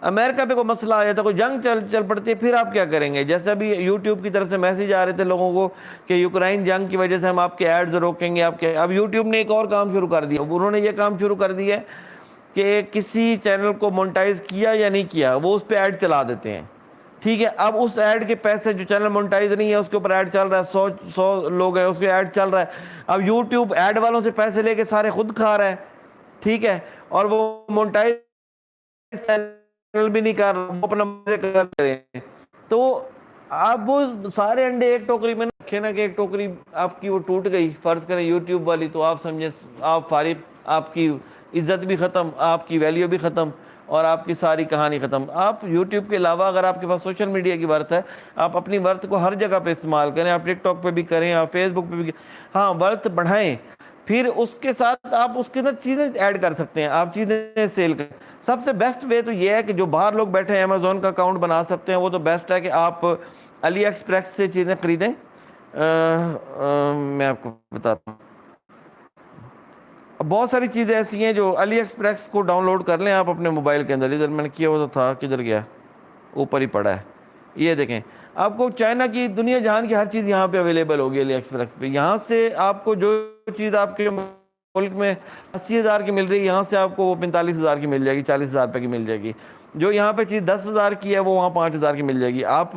امریکہ پہ کوئی مسئلہ آ جاتا ہے, کوئی جنگ چل پڑتی ہے, پھر آپ کیا کریں گے؟ جیسے ابھی یوٹیوب کی طرف سے میسیج آ رہے تھے لوگوں کو کہ یوکرائن جنگ کی وجہ سے ہم آپ کے ایڈز روکیں گے. اب یوٹیوب نے ایک اور کام شروع کر دیا, انہوں نے یہ کام شروع کر دیا ہے کہ کسی چینل کو مونٹائز کیا یا نہیں کیا, وہ اس پہ ایڈ چلا دیتے ہیں, ٹھیک ہے. اب اس ایڈ کے پیسے, جو چینل مونٹائز نہیں ہے اس کے اوپر ایڈ چل رہا ہے, 100 لوگ ہیں اس پہ ایڈ چل رہا ہے, اب یوٹیوب ایڈ والوں سے پیسے لے کے سارے خود کھا رہا ہے, ٹھیک ہے, اور وہ مونٹائز چینل بھی نہیں کر رہا, وہ اپنا مزے کر رہے ہیں. تو آپ وہ سارے انڈے ایک ٹوکری میں رکھے نا, کہ ایک ٹوکری آپ کی وہ ٹوٹ گئی, فرض کریں یوٹیوب والی, تو آپ سمجھیں آپ فارغ, آپ کی عزت بھی ختم, آپ کی ویلیو بھی ختم, اور آپ کی ساری کہانی ختم. آپ یوٹیوب کے علاوہ اگر آپ کے پاس سوشل میڈیا کی ورت ہے, آپ اپنی ورت کو ہر جگہ پہ استعمال کریں. آپ ٹک ٹاک پہ بھی کریں, آپ فیس بک پہ بھی, ہاں ورت بڑھائیں. پھر اس کے ساتھ آپ اس کے اندر چیزیں ایڈ کر سکتے ہیں, آپ چیزیں سیل کریں. سب سے بیسٹ وے تو یہ ہے کہ جو باہر لوگ بیٹھے ہیں امیزون کا اکاؤنٹ بنا سکتے ہیں, وہ تو بیسٹ ہے کہ آپ علی ایکسپریس سے چیزیں خریدیں. میں آپ کو بتاتا ہوں, بہت ساری چیزیں ایسی ہیں جو علی ایکسپریس کو ڈاؤن لوڈ کر لیں آپ اپنے موبائل کے اندر. ادھر میں نے کیا ہوا تھا, کدھر گیا, اوپر ہی پڑا ہے, یہ دیکھیں. آپ کو چائنا کی, دنیا جہان کی ہر چیز یہاں پہ اویلیبل ہوگی علی ایکسپریس پہ. یہاں سے آپ کو جو چیز آپ کے ملک میں 80,000 کی مل رہی ہے, یہاں سے آپ کو وہ 45,000 کی مل جائے گی, 40,000 روپے کی مل جائے گی. جو یہاں پہ چیز 10,000 کی ہے وہ وہاں 5,000 کی مل جائے گی. آپ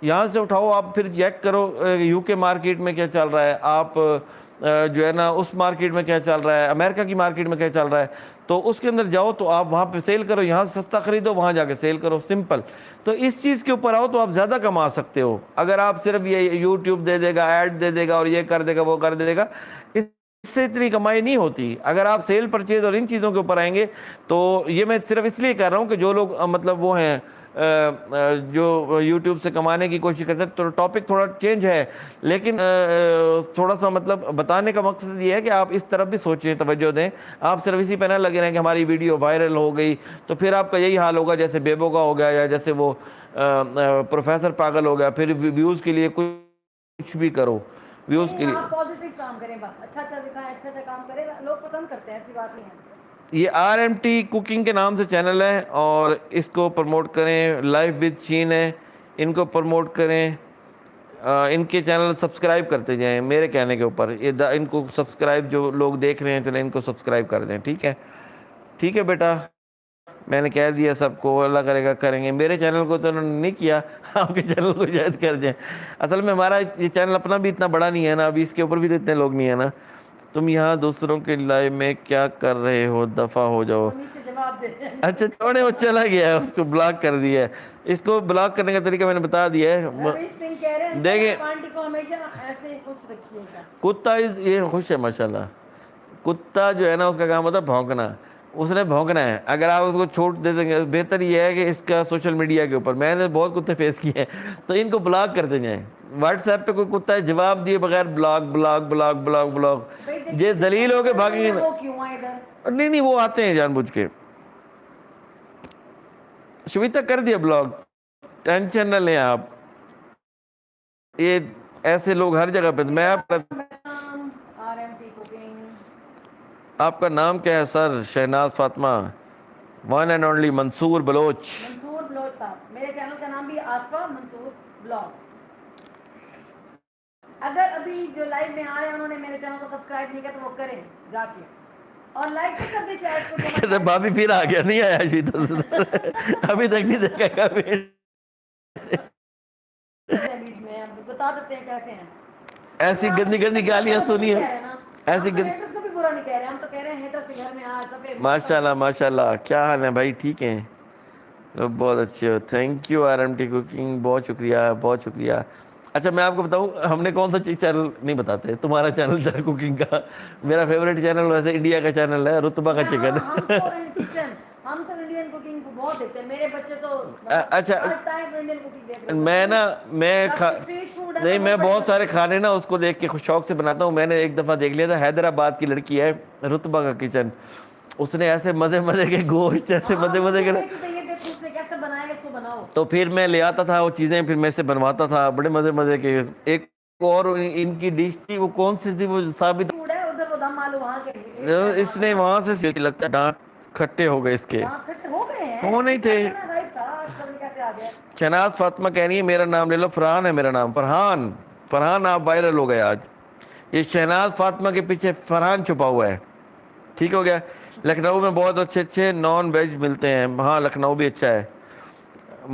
یہاں سے اٹھاؤ, آپ پھر چیک کرو یو کے مارکیٹ میں کیا چل رہا ہے, آپ جو ہے نا اس مارکیٹ میں کیا چل رہا ہے, امریکہ کی مارکیٹ میں کیا چل رہا ہے, تو اس کے اندر جاؤ تو آپ وہاں پہ سیل کرو. یہاں سے سستا خریدو, وہاں جا کے سیل کرو, سمپل. تو اس چیز کے اوپر آؤ تو آپ زیادہ کما سکتے ہو. اگر آپ صرف یہ یوٹیوب دے دے گا, ایڈ دے دے گا, اور یہ کر دے گا, وہ کر دے گا, اس سے اتنی کمائی نہیں ہوتی. اگر آپ سیل پرچیز اور ان چیزوں کے اوپر آئیں گے, تو یہ میں صرف اس لیے کر رہا ہوں کہ جو لوگ مطلب وہ ہیں جو یوٹیوب سے کمانے کی کوشش کرتے ہیں, تو ٹاپک تھوڑا چینج ہے, لیکن تھوڑا سا مطلب بتانے کا مقصد یہ ہے کہ آپ اس طرف بھی سوچیں, توجہ دیں. آپ صرف اسی پہ نہ لگے رہیں کہ ہماری ویڈیو وائرل ہو گئی تو پھر آپ کا یہی حال ہوگا جیسے بیبو کا ہو گیا, یا جیسے وہ پروفیسر پاگل ہو گیا. پھر ویوز کے لیے کچھ بھی کرو, ویوز کے لیے. آپ پازیٹیو کام کریں, بس اچھا دکھائیں, اچھا کام کریں, لوگ پسند کرتے ہیں, ایسی بات نہیں ہے. یہ RMT کوکنگ کے نام سے چینل ہے, اور اس کو پروموٹ کریں. لائف وتھ چین ہے, ان کو پروموٹ کریں. ان کے چینل سبسکرائب کرتے جائیں میرے کہنے کے اوپر. ان کو سبسکرائب, جو لوگ دیکھ رہے ہیں چلیں ان کو سبسکرائب کر دیں, ٹھیک ہے. ٹھیک ہے بیٹا, میں نے کہہ دیا سب کو, اللہ کرے گا کریں گے. میرے چینل کو تو انہوں نے نہیں کیا, آپ کے چینل کو شاید کر دیں. اصل میں ہمارا یہ چینل اپنا بھی اتنا بڑا نہیں ہے نا, ابھی اس کے اوپر بھی تو اتنے لوگ نہیں ہیں نا. تم یہاں دوسروں کے لائف میں کیا کر رہے ہو, دفع ہو جاؤ. نیچے جواب دے دیں. اچھا چھوڑے, وہ چلا گیا ہے, اس کو بلاک کر دیا ہے. اس کو بلاک کرنے کا طریقہ میں نے بتا دیا ہے. رویش سنگھ کہہ رہے ہیں دیکھیں, آنٹی کو ہمیشہ ایسے خوش رکھیے گا. کتا یہ خوش ہے ماشاءاللہ. کتا جو ہے نا اس کا کام ہوتا ہے بھونکنا, اس نے بھونکنا ہے. اگر آپ اس کو چھوٹ دے دیں گے, بہتر یہ ہے کہ اس کا سوشل میڈیا کے اوپر, میں نے بہت کتے فیس کیے ہیں, تو ان کو بلاک کرتے جائیں. واٹس ایپ پہ کوئی کتا ہے جواب دیے بغیر block block block block block, یہ ذلیل ہو کے بھاگیں گے. وہ کیوں آئے ادھر؟ نہیں وہ آتے ہیں جان بوجھ کے. شویتا کر دیا بلاک, ٹینشن نہ لیں آپ. یہ ایسے لوگ ہر جگہ پہ. میں آپ کا نام کیا ہے sir? Shahnaz Fatima, one and only Mansoor Baloch. Mansoor Baloch صاحب, میرے چینل کا نام بھی آصفہ منصور بلاگ. اگر ابھی جو لائیو میں آ رہے ہیں انہوں نے میرے چینل کو سبسکرائب نہیں کیا تو وہ کریں جا کے. اور لائک تو کر دے چیٹ کو. کہتے بھابھی پھر آ گیا, نہیں آیا شیتل سدھر, ابھی تک نہیں دیکھا کبھی. بیچ میں ہم بتا دیتے ہیں کیسے ہیں. ایسی گندی گندی گالیاں سنی ہیں, ایسی ہم تو ہیٹرز کو بھی برا نہیں کہہ رہے, ہم تو کہہ رہے ہیں ہیٹرز کے گھر میں آ سفید ماشاء اللہ ماشاء اللہ. کیا حال ہے بھائی, ٹھیک ہیں؟ بہت اچھے ہو, thank you R M T cooking, بہت شکریہ بہت شکریہ. اچھا میں آپ کو بتاؤں, ہم نے کون سا چینل نہیں بتاتے, تمہارا چینل تھا کوکنگ کا, میرا فیوریٹ چینل ویسے انڈیا کا چینل ہے, رتبہ کا چکن. ہم تو کچن, ہم تو انڈین کوکنگ کو بہت دیکھتے ہیں, میرے بچے تو اچھا ہر ٹائم انڈین کوکنگ دیکھ رہے میں ہوتے نا ہیں. جب اسٹریٹ فوڈ ہے نہیں, تو میں وہ بڑے بہت سارے مزے سے. کھانے نا اس کو دیکھ کے شوق سے بناتا ہوں. میں نے ایک دفعہ دیکھ لیا تھا, حیدرآباد کی لڑکی ہے رتبہ کا کچن, اس نے ایسے مزے مزے کے گوشت, ایسے مزے مزے کے, کیسے بنائے اس کو بناؤ. تو پھر میں لے آتا تھا وہ چیزیں, پھر میں سے بنواتا تھا, بڑے مزے مزے کے. ایک اور ان کی ڈش تھی, وہ کون سی تھی, وہ ثابت, فوڈ ہے ادھر وہ دم آلو وہاں کے اس نے وہاں سے لگتا ہے ڈانٹ کھٹے ہو گئے اس کے, دانت کھٹے ہو گئے ہیں. وہ نہیں تھے. کیسے آ گیا. شہناز فاطمہ کہہ رہی ہے میرا نام لے لو, فرحان ہے میرا نام, فرحان. فرحان آپ وائرل ہو گئے آج. یہ شہناز فاطمہ کے پیچھے فرحان چھپا ہوا ہے, ٹھیک ہو گیا. لکھنؤ میں بہت اچھے اچھے نان ویج ملتے ہیں, ہاں لکھنؤ بھی اچھا ہے.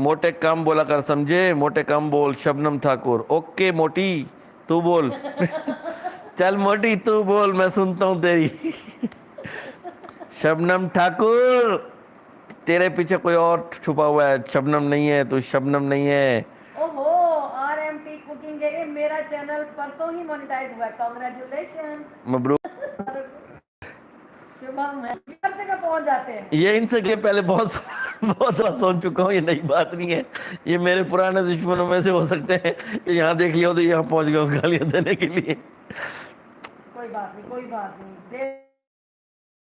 موٹے کم بولا کر, سمجھے, موٹے کم بول. شبنم ٹھاکر, اوکے موٹی تو بول, چل موٹی تو بول, میں سنتا ہوں تیری. شبنم ٹھاکر تیرے پیچھے کوئی اور چھپا ہوا ہے, شبنم نہیں ہے تو, شبنم نہیں ہے. اوہو, آر ایم ٹی کوکنگ ہے, میرا چینل پرسوں ہی مونیٹائز ہوا ہے, کانگریچولیشن. مبروک. ہر جگہ پہنچ جاتے ہیں. یہ ان سے پہلے بہت بار سن چکا ہوں, یہ نئی بات نہیں ہے. یہ میرے پرانے دشمنوں میں سے ہو سکتے ہیں کہ یہاں دیکھ لیا تو یہاں پہنچ گیا ہوں گالیاں دینے کے لیے. کوئی بات نہیں, کوئی بات نہیں,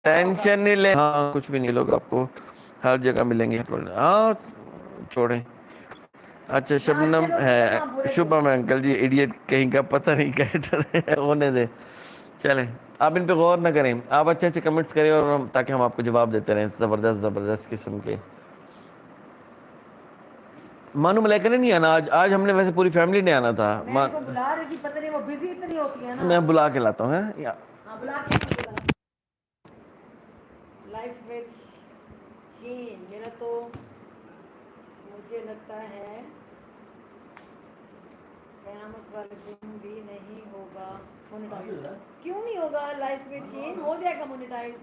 ٹینشن نہیں لے, ہاں کچھ بھی نہیں, لوگ آپ کو ہر جگہ ملیں گے, ہاں چھوڑیں. اچھا شبنم ہے, شبھم ہے انکل جی, ایڈیٹ کہیں کا, پتہ نہیں کیا ہونے دے. چلیں آپ ان پہ غور نہ کریں, آپ اچھے اچھے کمنٹس کریں, اور تاکہ ہم آپ کو جواب دیتے رہیں زبردست زبردست قسم کے. مانو ملیکا نے نہیں آنا آج, آج ہم نے ویسے پوری فیملی نے آنا تھا. میں ان کو بلا رہی تھی, پتہ نہیں وہ بزی اتنی ہوتی ہے نا. میں بلا کے لاتا ہوں. ہاں بلا کے لائف وتھ شین, میرا تو مجھے لگتا ہے قیامت والے دن بھی نہیں ہوگا مونیٹائز. کیوں نہیں ہوگا, لائف وتھ شین ہو جائے گا مونیٹائز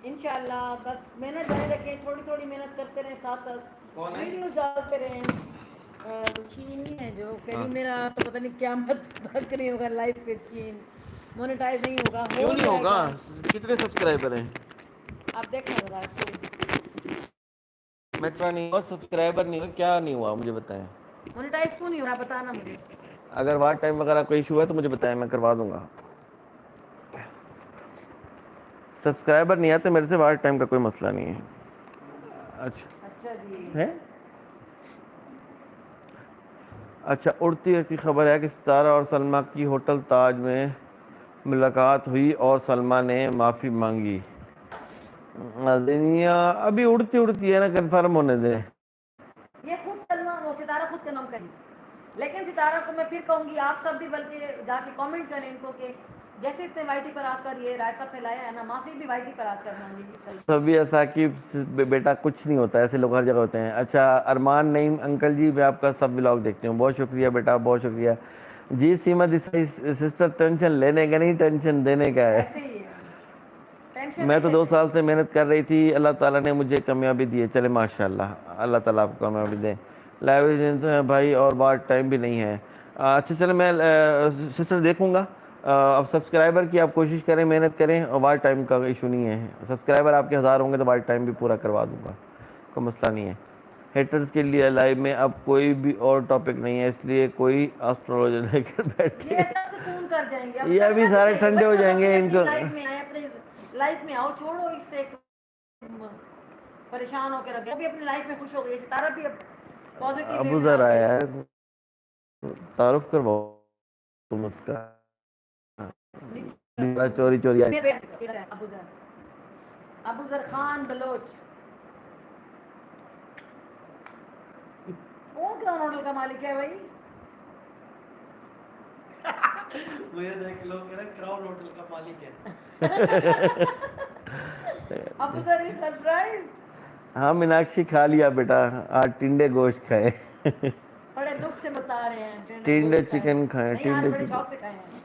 انشاءاللہ. بس محنت جاری رکھیں, تھوڑی تھوڑی محنت کرتے رہیں, ساتھ ساتھ ویڈیوز ڈالتے رہیں. شین نہیں ہے جو کہ میرا تو پتہ نہیں قیامت تک نہیں ہوگا لائف وتھ شین, مونیٹائز نہیں ہوگا. کیوں ہو نہیں جائے ہوگا, گا, کتنے سبسکرائبر ہیں؟ آپ دیکھیں ذرا اس کو. میٹرا نہیں ہوا, سبسکرائبر نہیں ہوا, کیا نہیں ہوا مجھے بتائیں. مونیٹائز کیوں نہیں ہو رہا, بتانا مجھے. اگر واچ ٹائم وغیرہ کوئی ایشو ہے تو مجھے بتائیں, میں کروا دوں گا. سبسکرائبر نہیں آتے میرے سے, واچ ٹائم کا کوئی مسئلہ نہیں ہے. اچھا جی. ہے اچھا, اڑتی اڑتی خبر ہے کہ ستارہ اور سلمہ کی ہوٹل تاج میں ملاقات ہوئی اور سلمہ نے معافی مانگی. ابھی اڑتی اڑتی ہے نا, کنفرم ہونے دیں. یہ خود سلمہ, وہ ستارہ خود کا نام کریں, لیکن ستارہ کو میں پھر کہوں گی آپ سب بھی بلکہ جا کے کامنٹ کریں ان کو کہ جیسے اس نے وائی ٹی پر آ کر یہ رائتا پھیلایا ہے نا, معافی بھی وائی ٹی پر آ کر مانگے گی. سبھی ثاقب بیٹا کچھ نہیں ہوتا, ایسے لوگ ہر جگہ ہوتے ہیں. اچھا ارمان نعیم انکل جی, میں آپ کا سب ولاگ دیکھتی ہوں, بہت شکریہ بیٹا, بہت شکریہ. جی سیما سسٹر, ٹینشن لینے کا نہیں, ٹینشن دینے کا ہے. ایسے ہی ہے, ٹینشن میں نہیں تو 2 لیتے. سال سے محنت کر رہی تھی, اللہ تعالیٰ نے مجھے کامیابی دی ہے. چلے ماشاء اللہ, اللہ تعالیٰ آپ کو کامیابی دے. لائیو تو ہے بھائی, اور بات ٹائم بھی نہیں ہے. اچھا چلیں, میں سسٹر دیکھوں گا. اب سبسکرائبر کی آپ کوشش کریں, محنت کریں, اور واچ ٹائم کا ایشو نہیں ہے. سبسکرائبر آپ کے 1000 ہوں گے تو واچ ٹائم بھی پورا کروا دوں گا, کوئی مسئلہ نہیں ہے. ہیٹرز کے لیے لائیو میں اب کوئی بھی اور ٹاپک نہیں ہے, اس لیے کوئی اسٹرولوجر لے کر بیٹھے. یہ سب سکون کر جائیں گے, اب یہ ابھی سارے ٹھنڈے ہو جائیں گے ان کو. لائف میں آئے, اپنے لائف میں آؤ, چھوڑو اس سے پریشان ہو کے رکھے, ابھی اپنی لائف میں خوش ہو گئی. ستارہ بھی اب پازیٹیو وے ابو میں ذر آ آیا گئی. ہے, تعارف کرواؤ تم اس کا. چوری چوری ابو ذر خان بلوچ کون کراؤن ہوٹل کا مالک ہے بھائی؟ مجھے دیکھ لوگ کہہ رہے ہیں کراؤن ہوٹل کا مالک ہے. ابو ذر سرپرائز. ہاں میناکشی کھا لیا بیٹا, آج ٹنڈے گوشت کھائے. بڑے دکھ سے بتا رہے ہیں ٹنڈے چکن کھائے, نہیں آج ٹنڈے بڑے چکن شوق سے کھائے ہیں.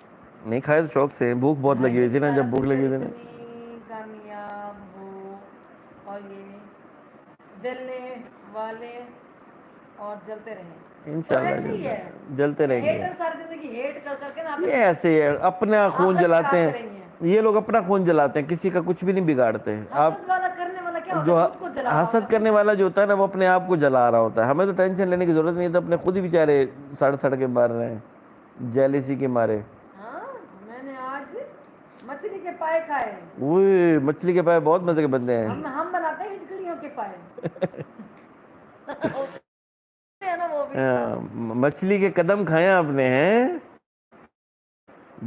نہیں کھائے تو شوق سے, بھوک بہت لگی ہوئی تھی نا, جب بھوک لگی ہوئی تھی نا. اتنی کامیاب ہو اور یہ جلنے والے اور جلتے رہیں. انشاءاللہ جلتے رہیں گے. ہیٹر ساری زندگی ہیٹ کر کر کے نا یہ ایسے ہی ہے, اپنا خون جلاتے ہیں رہی ہیں. یہ لوگ, اپنا خون جلاتے ہیں, کسی کا کچھ بھی نہیں بگاڑتے. آپ حسد والا کرنے والا کیا ہوتا جو ہے, خود کو جلا رہا ہوتا حسد ہے. کرنے والا جو ہوتا ہے نا, وہ اپنے آپ کو جلا رہا ہوتا ہے. ہمیں تو ٹینشن لینے کی ضرورت نہیں ہے, تو اپنے خود ہی بیچارے سڑ سڑ کے مر رہے ہیں جیلیسی کے مارے. ہاں میں نے آج مچھلی کے پائے کھائے. اوہ مچھلی کے پائے بہت مزے کے بنتے ہیں. ہم بناتے ہیں ہندکڑیوں کے پائے. وہ بھی مچھلی کے قدم کھائے آپ نے ہیں,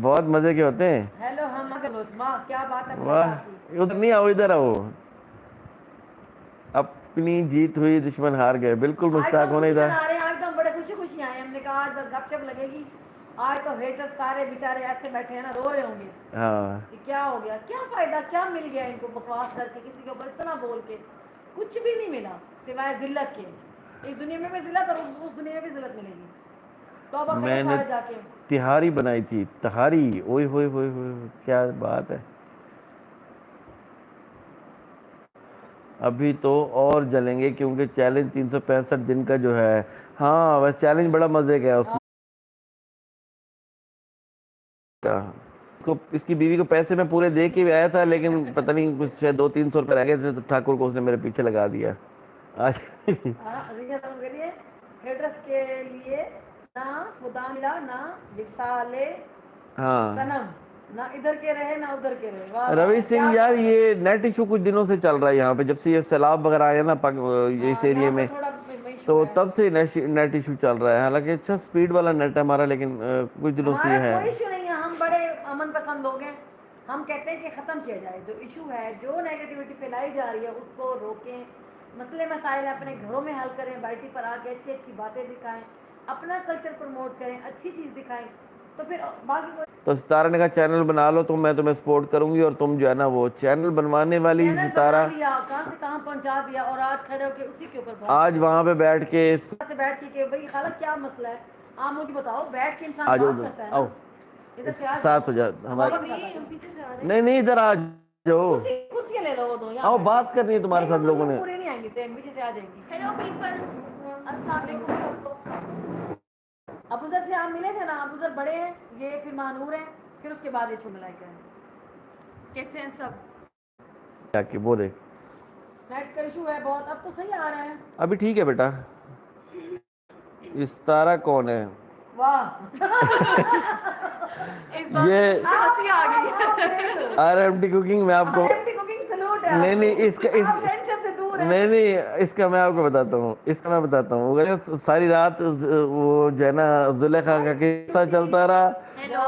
بہت مزے کے ہوتے ہیں. ہیلو ہم ماں کیا بات ہے واہ, ادھر نہیں آؤ, ادھر آؤ. اپنی جیت ہوئی دشمن ہار گئے. بالکل آج تو مشتاق ہم ہونے خوشی ادھر. منا رہے ہیں, آج تو ہم بڑے خوشی خوشی آئے ہیں. ہم نے کہا آج بس گپ شپ لگے گی. آج تو ہیٹر سارے بیچارے ایسے بیٹھے ہیں نا, رو رہے ہوں گے ہاں کہ کیا ہو گیا, کیا فائدہ, کیا مل گیا ان کو بکواس کر کے, کسی کے اوپر اتنا بول کے. کچھ بھی نہیں ملا سوائے ذلت کے. اس دنیا میں بھی ذلت اور اس دنیا میں بھی ذلت ملے گی. توبہ کرو میں نے سارے جا کے. تہاری بنائی تھی, تہاری, اوئے ہوئے ہوئے ہوئے, کیا بات ہے. ابھی تو اور جلیں گے کیونکہ چیلنج 365 دن کا جو ہے. ہاں بس چیلنج بڑا مزے کا ہے. اس کی بیوی کو پیسے میں پورے دے کے بھی آیا تھا, لیکن پتہ نہیں کچھ 200-300 روپے رہ گئے تھے, تو ٹھاکر کو اس نے میرے پیچھے لگا دیا آج. ہیٹرس کے لیے نہ خدا ملا نہ وصال ہاں صنم, نہ ادھر کے رہے نہ ادھر کے رہے. واہ واہ روی واہ, کیا سنگھ یار, بات ہے. یہ نیٹ ایشو کچھ دنوں سے چل رہا ہے یہاں پہ, جب سے یہ سیلاب وغیرہ آیا نا اس ہاں ایریے یہاں پہ میں, تھوڑا ایشو تو ہے. تب سے نیٹ ایشو چل رہا ہے. حالانکہ اچھا سپیڈ والا نیٹ ہے ہمارا, لیکن کچھ دنوں سے ہمارا یہ ہے. کوئی ایشو نہیں ہے, ہم بڑے امن پسند لوگ ہیں. ہم کہتے ہیں کہ ختم کیا جائے جو ایشو ہے, جو نیگیٹیوٹی پھیلائی جا رہی ہے اس کو روکیں. مسئلے مسائل اپنے گھروں میں حل کریں, بائٹی پر آ کے اچھی اچھی باتیں دکھائیں, اپنا کلچر پروموٹ کریں, اچھی چیز دکھائیں, تو پھر باقی کوئی. تو ستارہ نے کہا چینل بنا لو, تو میں تمہیں سپورٹ کروں گی, اور تم جو ہے نا وہ چینل بنوانے والی چینل بنا ستارہ لیا, کہاں سے کہاں پہنچا دیا, اور آج کھڑے ہو کے اسی کے اوپر بات آج کریں. وہاں پہ بیٹھ کے سے بیٹھ کے کہ بھائی خالہ کیا مسئلہ ہے, آپ مجھے بتاؤ. بیٹھ کے انسان آ جاؤ بات ادھر کرتا ہے آؤ, نا. ادھر سے آ ساتھ ہو جا ہمارے. نہیں نہیں ادھر آ جاؤ, کرسیاں لے لو, وہ دو یہاں آؤ, بیٹھ بات کرنی ہے جاؤ. تمہارے نہیں ساتھ وہ لوگوں تو نے. پورے نہیں آئیں گے, پیچھے سے آ جائیں گی. ہیلو پیپل, السلام علیکم. ابو ذر سے آپ ملے تھے نا, ابو ذر بڑے ہیں, یہ پھر مانور ہیں, پھر اس کے بعد یہ چھوٹے ملائکہ ہیں. کیسے ہیں سب؟ کہ وہ دیکھ, نیٹ کا ایشو ہے بہت, اب تو صحیح آ رہا ہے. ابھی ٹھیک ہے بیٹا. یہ ستارہ کون ہے؟ واہ یہ ہنسی آ گئی. آر ایم ٹی کوکنگ میں آپ کو, نہیں نہیں اس کا نہیں نہیں اس کا میں آپ کو بتاتا ہوں, اس کا میں بتاتا ہوں. ساری رات وہ جو ہے نا زلیخا کا قصہ چلتا رہا,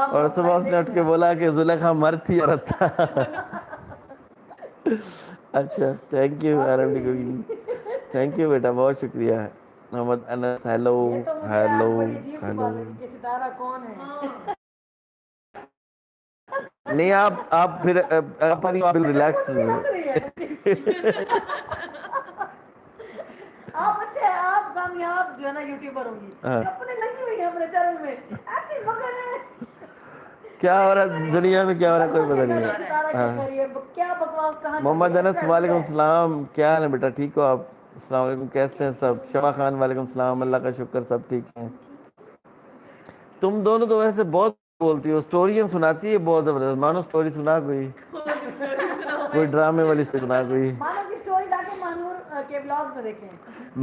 اور صبح اس نے اٹھ کے بولا کہ زلیخا مرد تھی عورت تھا. اچھا thank you R M D cooking, thank you بیٹا, بہت شکریہ. محمد انس, ہیلو یہ تو مجھے ہیلو آج بڑی عجیب سی ہیلو. بات لگی کہ ستارہ کون ہے. نہیں آپ پھر ریلیکس. آپ اچھے ہیں, آپ کامیاب جو ہے نا یوٹیوبر ہوں گی, جو اپنے لگی ہوئی ہے اپنے چینل میں, ایسی مگر ہے. کیا ہو رہا ہے دنیا میں, کیا ہو رہا ہے کوئی پتہ نہیں ہے. ستارہ کے ذریعے کیا بکواس کہاں چل رہی محمد ہے. انس اچھا وعلیکم ہے. السلام, کیا حال ہے بیٹا, ٹھیک ہو آپ؟ السلام علیکم, کیسے ہیں سب؟ شمع خان وعلیکم السلام, اللہ کا شکر سب ٹھیک ہیں. تم دونوں تو ویسے بہت بولتی ہو, سٹوریاں سناتی ہے بہت زبردست. مانو سٹوری سنا کوئی, کوئی ڈرامے والی سنا کوئی. مانو کی سٹوری جا کے مانور کے بلاگز میں دیکھیں.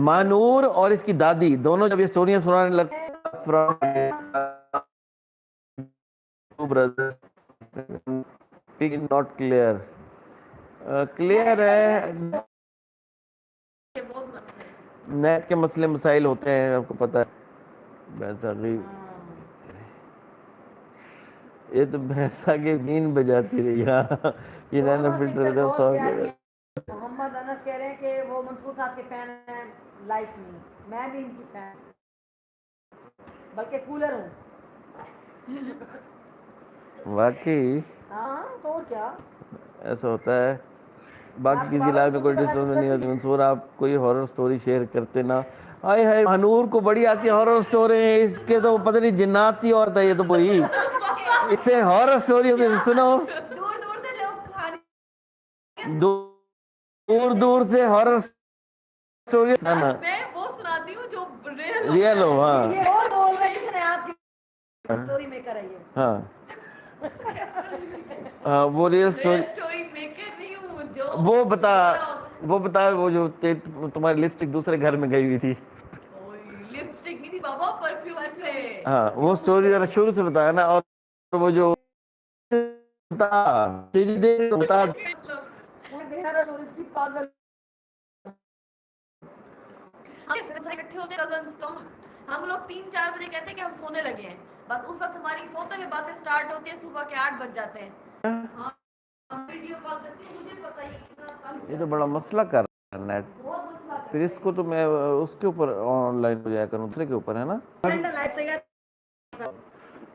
مانور اور اس کی دادی دونوں جب یہ سٹوریاں سنانے لگتے ناٹ کلیئر, کلیئر ہے. نیٹ کے مسئلے مسائل ہوتے ہیں, آپ کو پتہ ہے. یہ تو بھینسا کے بین بجاتی رہی. یہ نینا دونوں فلٹر سسٹر کا بہت سانگ پیاری ہے. ہیں. محمد انس کہہ رہے ہیں کہ وہ منصور صاحب کے فین ہیں, لائک می, میں بھی ان کی فین, بلکہ کولر ہوں. واقعی ہاں تو کیا, ایسا ہوتا ہے. باقی کسی لائف میں کوئی ڈسٹربنس نہیں ہوتی. منصور آپ کوئی ہارر سٹوری شیئر کرتے نا. ہائے ہائے مہنور کو بڑی آتی ہے ہارر سٹوری, اس کے تو پتہ نہیں جنات کی عورت ہے یہ تو پوری, اس سے ہارر سٹوری ہوتی ہے. سنو دور دور سے لوگ کھانے دور دور سے ہارر سٹوری سنانا, میں وہ سناتی ہوں جو ریئل ہو. ہاں یہ اور بول رہے جس نے آپ کی سٹوری میکر ہے یہ. ہاں ہاں وہ ریئل سٹوری. اسٹوری میکر نہیں ہوں جو وہ بتا وہ جو تمہاری لپسٹک دوسرے گھر میں گئی ہوئی تھی. لپسٹک نہیں تھی بابا, پرفیوم سے. ہاں وہ سٹوری ذرا شروع سے بتایا نا. اور وہ جو تیری دیر بتا کی پاگل اکٹھے ہوتے ہم لوگ 3-4 بجے کہتے ہیں کہ ہم سونے لگے ہیں, بس اس وقت ہماری سوتے ہوئے باتیں سٹارٹ ہوتی ہیں صبح کے 8 بج جاتے ہیں. ہاں ویڈیو کال کرتے ہیں, مجھے پتہ ہی یہ تو بڑا مسئلہ کر رہا ہے نیٹ. بہت مسئلہ. پھر اس کو تو میں اس کے اوپر آن لائن ہو جایا کروں, دوسرے کے اوپر ہے نا.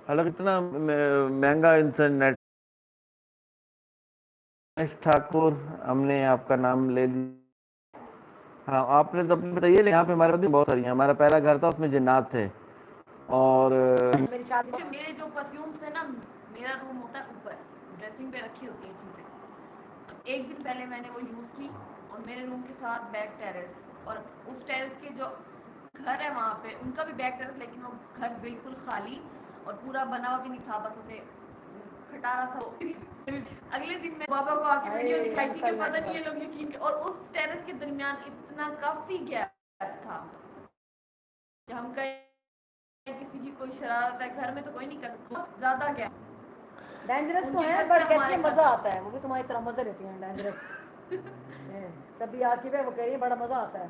حالانکہ اتنا مہنگا انٹرنیٹ. ٹھاکر ہم نے آپ کا نام لے لیا. ہاں آپ نے تو اپنے بتائیے. یہاں پہ ہمارے بہت ساری ہیں. ہمارا پہلا گھر تھا اس میں جنات تھے. اور میرے جو پرفیومس ہیں نا, میرا روم ہوتا ہے اوپر, ڈریسنگ پہ رکھی ہوتی ہے چیزیں. ایک دن پہلے میں نے وہ یوز کی اور میرے روم کے ساتھ بیک ٹیرس, اور اس ٹیرس کے جو گھر ہے وہاں پہ ان کا بھی بیک ٹیرس, لیکن وہ گھر بالکل خالی اور پورا بنا ہوا بھی نہیں تھا, بس اسے کھٹارا سا. اگلے دن میں بابا کو آ کے ویڈیو دکھائی تھی کہ پتہ نہیں یہ لوگ یقین, اور اس ٹیرس کے درمیان اتنا کافی گیپ تھا کہ ہم کہیں کسی کی کوئی شرارت ہے گھر میں تو کوئی نہیں کر سکتا. زیادہ گیا ڈینجرس تو ہے, بٹ کہتے ہیں مزہ آتا ہے. وہ بھی تمہاری طرح مزے لیتی ہیں ڈینجرس. سبھی آتی ہے وہ کہہ رہی ہے بڑا مزہ آتا ہے.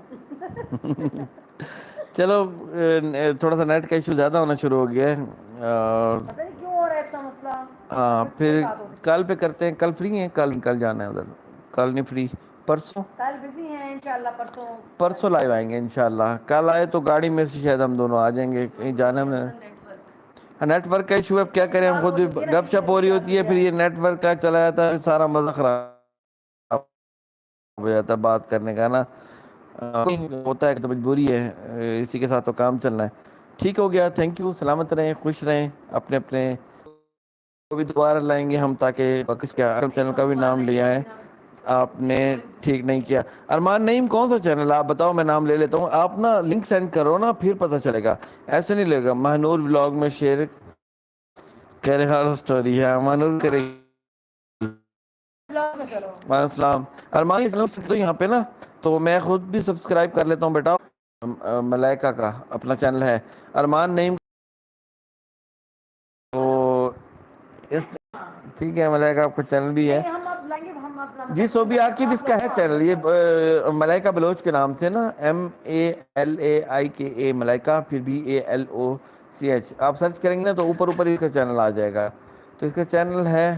چلو تھوڑا سا نیٹ کا ایشو زیادہ ہونا شروع ہو گیا ہے. پتہ نہیں کیوں ہو رہا ہے اتنا مسئلہ. ہاں پھر کل پہ کرتے ہیں. کل فری ہیں؟ کل جانا ہے ادھر. کل نہیں فری, پرسوں. کل بزی ہیں انشاءاللہ. پرسوں لائیو آئیں گے انشاءاللہ. کل آئے تو گاڑی میں سے شاید ہم دونوں آ جائیں گے. کہیں جانا میں نیٹ ورک کا ایشو ہے. اب کیا کریں, ہم خود بھی گپ شپ ہو رہی ہوتی ہے, پھر یہ نیٹ ورک کا چلا جاتا ہے, سارا مزہ خراب ہو جاتا ہے بات کرنے کا نا. ہوتا ہے کہ تو مجبوری ہے, اسی کے ساتھ تو کام چلنا ہے. ٹھیک ہو گیا. Thank you. سلامت رہیں, خوش رہیں. اپنے اپنے کو بھی دوبارہ لائیں گے ہم, تاکہ کس کے چینل کا بھی نام لیا ہے آپ نے. ٹھیک نہیں کیا. ارمان نعیم کون سا چینل آپ بتاؤ, میں نام لے لیتا ہوں. آپ نا لنک سینڈ کرو نا, پھر پتہ چلے گا. ایسے نہیں لے گا. مہنور ولاگ میں شیئر کہہ رہے ہر سٹوری ہے. مہنور کرے گی. وعلیکم السلام. ارمان یہاں پہ نا, تو میں خود بھی سبسکرائب کر لیتا ہوں بیٹا. ملائکہ کا اپنا چینل ہے, ارمان نعیم. تو ٹھیک ہے, ملائکہ آپ کا چینل بھی ہے. جی صوبی عاقب اس کا ہے چینل, یہ ملائکہ بلوچ کے نام سے نا, MALAIKA ملائکہ, پھر BALOCH. آپ سرچ کریں گے نا تو اوپر ہی اس کا چینل آ جائے گا. تو اس کا چینل ہے